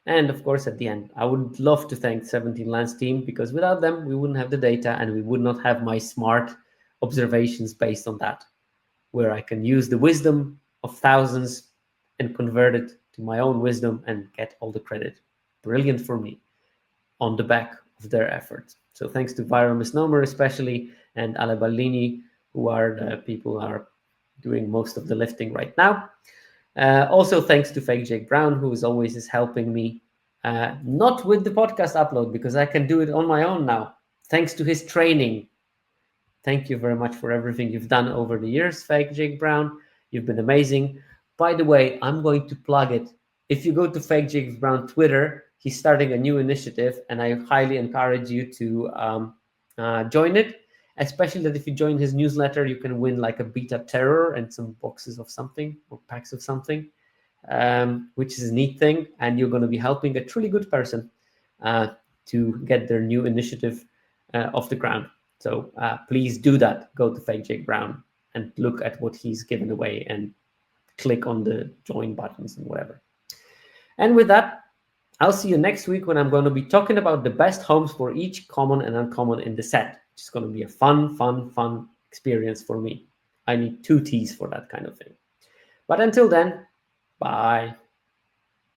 And of course, at the end, I would love to thank 17 Lands team, because without them, we wouldn't have the data and we would not have my smart observations based on that, where I can use the wisdom of thousands and convert it to my own wisdom and get all the credit. Brilliant for me on the back of their efforts. So thanks to Viral Misnomer especially, and Ale Ballini, who are the people who are doing most of the lifting right now. Also, thanks to Fake Jake Brown, who is always helping me, not with the podcast upload, because I can do it on my own now, thanks to his training. Thank you very much for everything you've done over the years, Fake Jake Brown. You've been amazing. By the way, I'm going to plug it. If you go to Fake Jake Brown Twitter, he's starting a new initiative, and I highly encourage you to join it. Especially that if you join his newsletter, you can win like a beta terror and some boxes of something or packs of something, which is a neat thing. And you're going to be helping a truly good person to get their new initiative off the ground. So please do that. Go to Fake Jake Brown and look at what he's given away and click on the join buttons and whatever. And with that, I'll see you next week when I'm going to be talking about the best homes for each common and uncommon in the set. It's going to be a fun experience for me. I need 2 T's for that kind of thing. But until then, Bye.